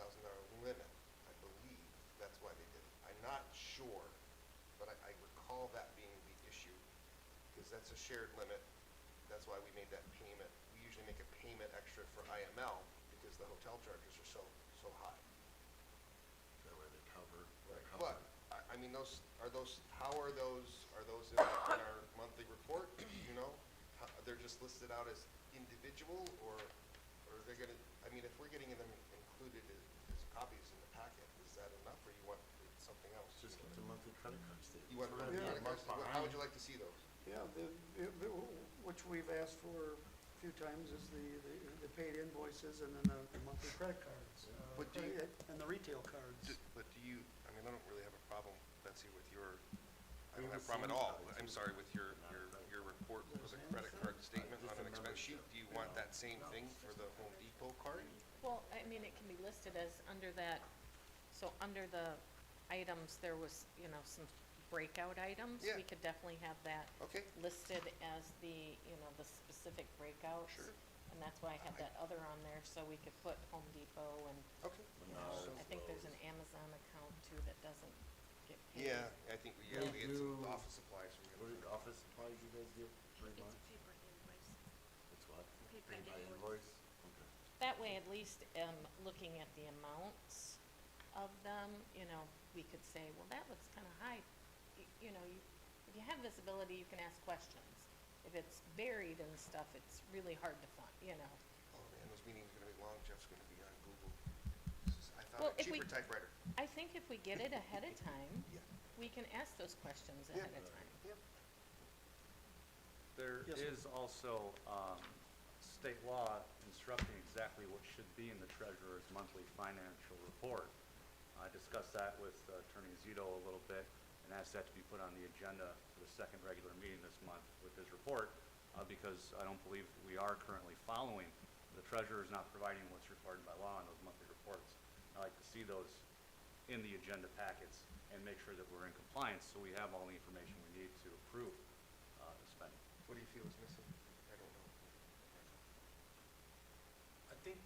S3: limit. I believe that's why they did it. I'm not sure, but I recall that being the issue, because that's a shared limit. That's why we made that payment. We usually make a payment extra for IML because the hotel charges are so high.
S5: That way they cover.
S3: But, I mean, how are those in our monthly report, you know? They're just listed out as individual, or they're gonna, I mean, if we're getting them included as copies in the packet, is that enough, or you want something else?
S5: Just get the monthly credit card statement.
S3: You want,
S5: So we're gonna be
S1: Yeah.
S5: a month
S3: how would you
S5: behind.
S3: like to see those?
S1: Yeah, which we've asked for a few times is the paid invoices and then the monthly credit cards.
S3: But do you-
S1: And the retail cards.
S3: But do you, I mean, I don't really have a problem, Betsy, with your, I
S5: We
S3: don't have a
S5: would
S3: problem at
S5: send
S3: all.
S5: copies.
S3: I'm sorry, with your report with a credit card statement on an expense sheet. Do you want that same thing for the Home Depot card?
S7: Well, I mean, it can be listed as under that, so under the items, there was, some breakout items.
S3: Yeah.
S7: We could definitely have that
S3: Okay.
S7: listed as the, the specific breakouts.
S3: Sure.
S7: And that's why I had that other on there, so we could put Home Depot and,
S3: Okay.
S7: I think there's an Amazon account too that doesn't get paid.
S3: Yeah, I think we
S5: They
S3: get some
S5: do-
S3: office supplies from
S5: What
S3: you.
S5: is office supplies you guys get every
S2: It's
S5: month?
S2: a paper invoice.
S5: It's what?
S2: Paper
S5: Paid by
S2: invoice.
S5: invoice? Okay.
S7: That way, at least, looking at the amounts of them, we could say, well, that looks kinda high. If you have visibility, you can ask questions. If it's buried and stuff, it's really hard to find,
S3: Oh, man, those meetings are gonna be long. Jeff's gonna be on Google. I
S7: Well,
S3: thought a
S7: if we-
S3: cheaper typewriter.
S7: I think if we get it ahead of time,
S3: Yeah.
S7: we can ask those questions ahead of time.
S3: Yeah.
S8: There
S1: Yes, sir.
S8: is also state law instructing exactly what should be in the treasurer's monthly financial report. I discussed that with Attorney Zito a little bit and asked that to be put on the agenda for the second regular meeting this month with his report, because I don't believe we are currently following. The treasurer is not providing what's required by law in those monthly reports. I like to see those in the agenda packets and make sure that we're in compliance, so we have all the information we need to approve the spending.
S3: What do you feel is missing? I don't know.
S4: I think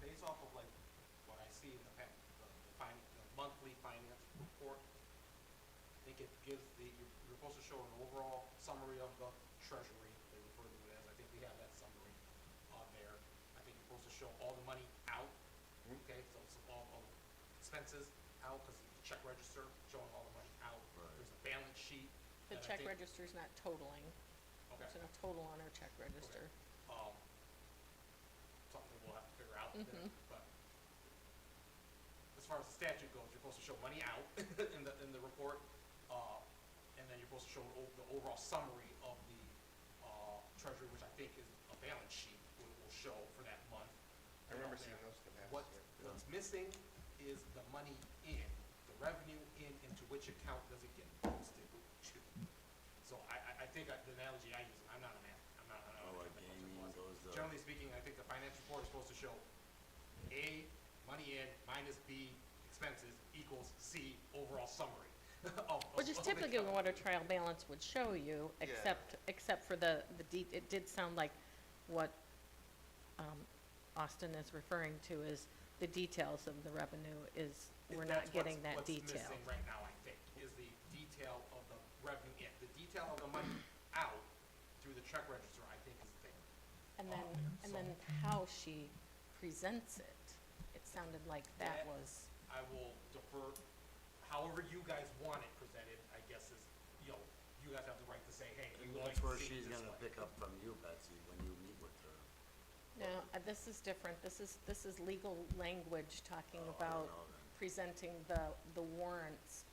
S4: based off of like what I see in the monthly finance report, I think it gives you're supposed to show an overall summary of the treasury, they refer to it as, I think we have that summary on there. I think you're supposed to show all the money out, okay, so it's all the expenses out, because the check register showing all the money out.
S5: Right.
S4: There's a balance sheet.
S7: The
S4: that I
S7: check
S4: think-
S7: register's not totaling.
S4: Okay.
S7: There's no total on our check register.
S4: Something we'll have to figure out then, but as far as the statute goes, you're supposed to show money out in the report, and then you're supposed to show the overall summary of the treasury, which I think is a balance sheet will show for that month.
S3: I remember
S4: There.
S3: seeing those in the past,
S4: What's
S3: yeah.
S4: missing is the money in, the revenue in, into which account does it get posted to? So I think the analogy I use, and I'm not a math, I'm not
S5: Oh, like
S4: a
S5: gaming
S4: math
S5: goes,
S4: Generally speaking, I think the finance report is supposed to show A, money in, minus B, expenses, equals C, overall summary.
S7: Which is typically what a trial balance would show you,
S3: Yeah.
S7: except for it did sound like what, Austin is referring to is the details of the revenue is, we're not getting that detail.
S4: What's missing right now, I think, is the detail of the revenue in. The detail of the money out through the check register, I think, is there.
S7: And then,
S4: there,
S7: and
S4: so
S7: then how she presents it, it sounded like that
S4: That-
S7: was,
S4: I will defer, however you guys want it presented, I guess is, you know, you guys have the right to say, hey, we
S5: And
S4: would like
S5: that's
S4: to
S5: where
S4: see it
S5: she's
S4: this
S5: gonna
S4: way.
S5: pick up from you, Betsy, when you meet with her.
S7: no, this is different. This is legal language talking
S5: Oh, I don't
S7: about
S5: know then.
S7: presenting the warrants.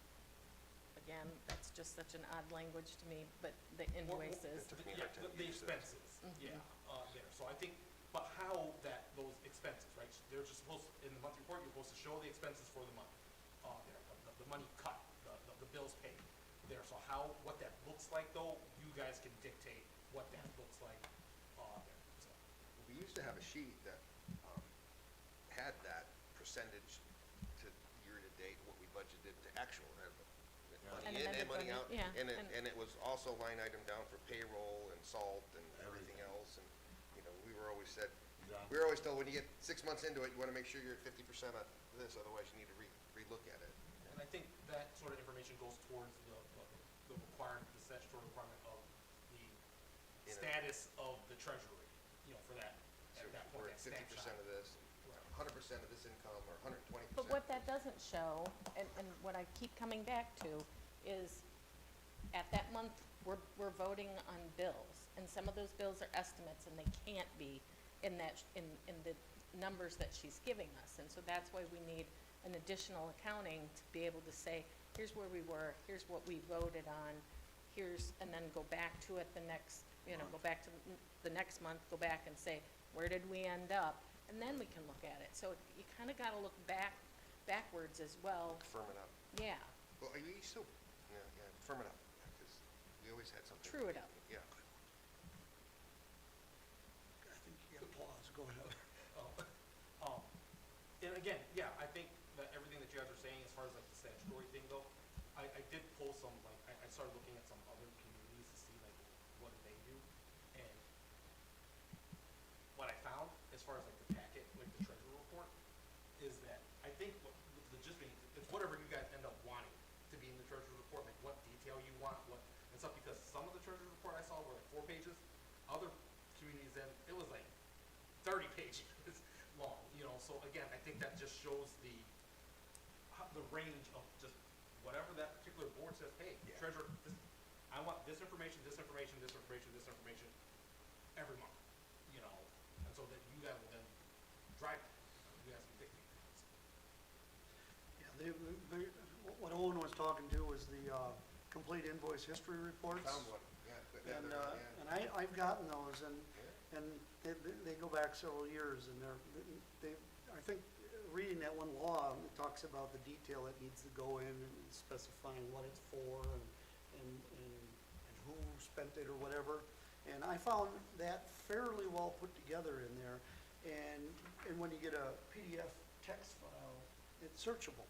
S7: Again, that's just such an odd language to me, but the invoices,
S4: Yeah, the expenses, yeah, there, so I think, but how that, those expenses, right, they're just supposed, in the monthly report, you're supposed to show the expenses for the month, there, the money cut, the bills paid, there, so how, what that looks like though, you guys can dictate what that looks like, there, so.
S3: We used to have a sheet that, had that percentage to year-to-date, what we budgeted to actual, had money
S7: And
S3: in
S7: amended
S3: and money
S7: budget,
S3: out.
S7: yeah,
S3: And
S7: and-
S3: it was also line item down for payroll and salt and everything else, and, you know, we were always said,
S5: Yeah.
S3: we were always told, when you get 6 months into it, you wanna make sure you're at 50% of this, otherwise you need to relook at it.
S4: And I think that sort of information goes towards the requirement, the statutory requirement of the
S3: In a-
S4: status of the treasury, you know, for that,
S3: So
S4: at that
S3: we're
S4: point,
S3: at
S4: that
S3: 50%
S4: snapshot.
S3: of this, 100% of this income, or 120%.
S7: but what that doesn't show, and what I keep coming back to, is at that month, we're voting on bills, and some of those bills are estimates, and they can't be in that, in the numbers that she's giving us, and so that's why we need an additional accounting to be able to say, here's where we were, here's what we voted on, here's, and then go back to it the next, you know, go back to the next month, go back and say, where did we end up? And then we can look at it, so you kinda gotta look backwards as well,
S3: Firm it up.
S7: yeah,
S3: Well, are you still, yeah, firm it up, because we always had something.
S7: true it up.
S3: Yeah.
S1: I think you got pause, go ahead.
S4: And again, yeah, I think that everything that you guys are saying as far as like the statutory thing though, I did pull some, like, I started looking at some other communities to see like, what do they do? And what I found, as far as like the packet, like the treasurer report, is that I think what, the gist being, it's whatever you guys end up wanting to be in the treasurer report, like what detail you want, what, and stuff, because some of the treasurer report I saw were like 4 pages, other communities then, it was like 30 pages long, you know, so again, I think that just shows the range of just whatever that particular board says, hey,
S3: Yeah.
S4: treasurer, this, I want this information, this information, this information, this information, every month, you know, and so that you guys will then drive it, you guys can dictate that.
S1: Yeah, what Owen was talking to was the, complete invoice history reports.
S3: Found one, yeah.
S1: And, and I've gotten those, and they go back several years, and they, I think, reading that one law, it talks about the detail that needs to go in and specifying what it's for and who spent it or whatever. And I found that fairly well put together in there, and when you get a PDF text file, it's searchable,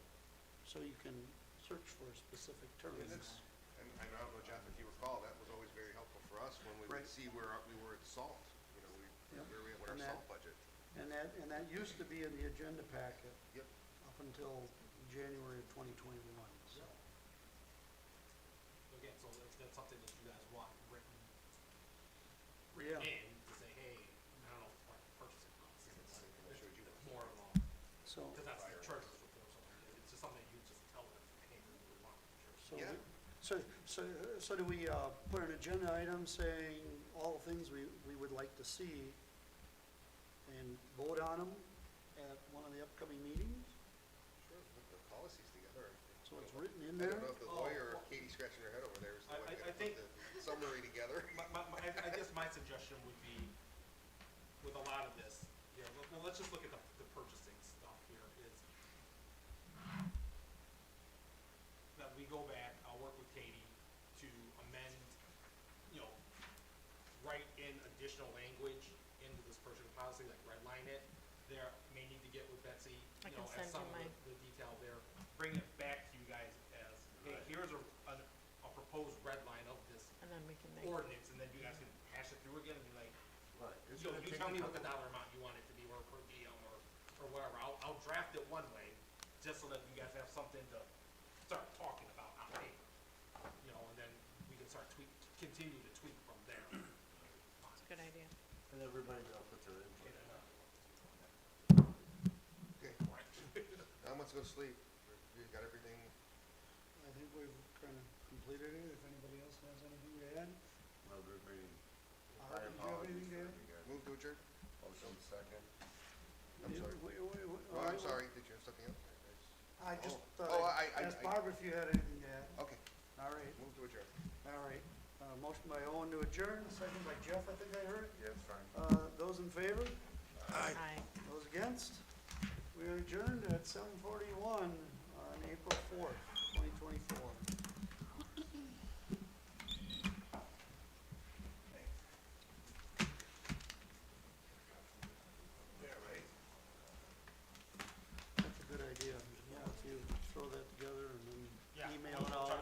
S1: so you can search for specific terms.
S3: And I don't know, Jeff, if you recall, that was always very helpful for us when we would
S1: Right.
S3: see where we were at salt, you know,
S1: Yep.
S3: where we at with our
S1: And that-
S3: salt budget.
S1: And that used to be in the agenda packet
S3: Yep.
S1: up until January of 2021, so.
S4: So again, so that's something that you guys want written
S1: Yeah.
S4: in to say, hey, I don't know, it's part of the purchasing policy.
S3: It's something that showed you
S4: It's
S3: what-
S4: more of a,
S1: So,
S4: because that's the treasurer's report, so it's just something that you just tell them, hey, this is what we want from the treasurer.
S1: so,
S3: Yeah.
S1: so do we, put an agenda item saying all the things we would like to see and vote on them at one of the upcoming meetings?
S3: Sure, put the policies together.
S1: So it's written in
S3: I
S1: there?
S3: don't know if the lawyer or Katie scratching her head over there is the one
S4: I
S3: gonna
S4: think-
S3: put the summary together.
S4: I guess my suggestion would be, with a lot of this, yeah, well, let's just look at the purchasing stuff here, is that we go back, I'll work with Katie to amend, you know, write in additional language into this purchasing policy, like redline it. There, may need to get with Betsy,
S7: I
S4: you know,
S7: can
S4: as
S7: send
S4: some
S7: you
S4: of the detail there, bring it back to you guys as, hey, here's a proposed red line of this
S7: And then we can make,
S4: ordinance, and then you guys can hash it through again and be like,
S5: Right. It's
S4: yo,
S5: gonna
S4: you
S5: take
S4: tell
S5: a
S4: me what the
S5: couple-
S4: dollar amount you want it to be, or per diem, or whatever, I'll draft it one way, just so that you guys have something to start talking about on paper. You know, and then
S7: good idea.
S6: And everybody will put their input in.
S3: Okay. Now let's go to sleep. You got everything?
S1: I think we've kind of completed it. If anybody else has anything to add?
S6: No good meeting.
S1: Art, did you have anything to add?
S3: Move to adjourn?
S6: Motion second.
S3: I'm
S1: Yeah,
S3: sorry.
S1: wait,
S3: Oh, I'm sorry. Did you have something else?
S1: I just
S3: Oh.
S1: thought
S3: Oh,
S1: I'd ask Barbara if you had anything to add.
S3: Okay,
S1: All right,
S3: move to adjourn.
S1: all right. Motion by Owen to adjourn, second by Jeff, I think I heard.
S6: Yeah, it's fine.
S1: Those in favor?
S9: Aye.
S7: Aye.
S1: Those against? We are adjourned at 7:41 on April 4th, 2024. That's a good idea. Yeah, if you throw that together and then email it all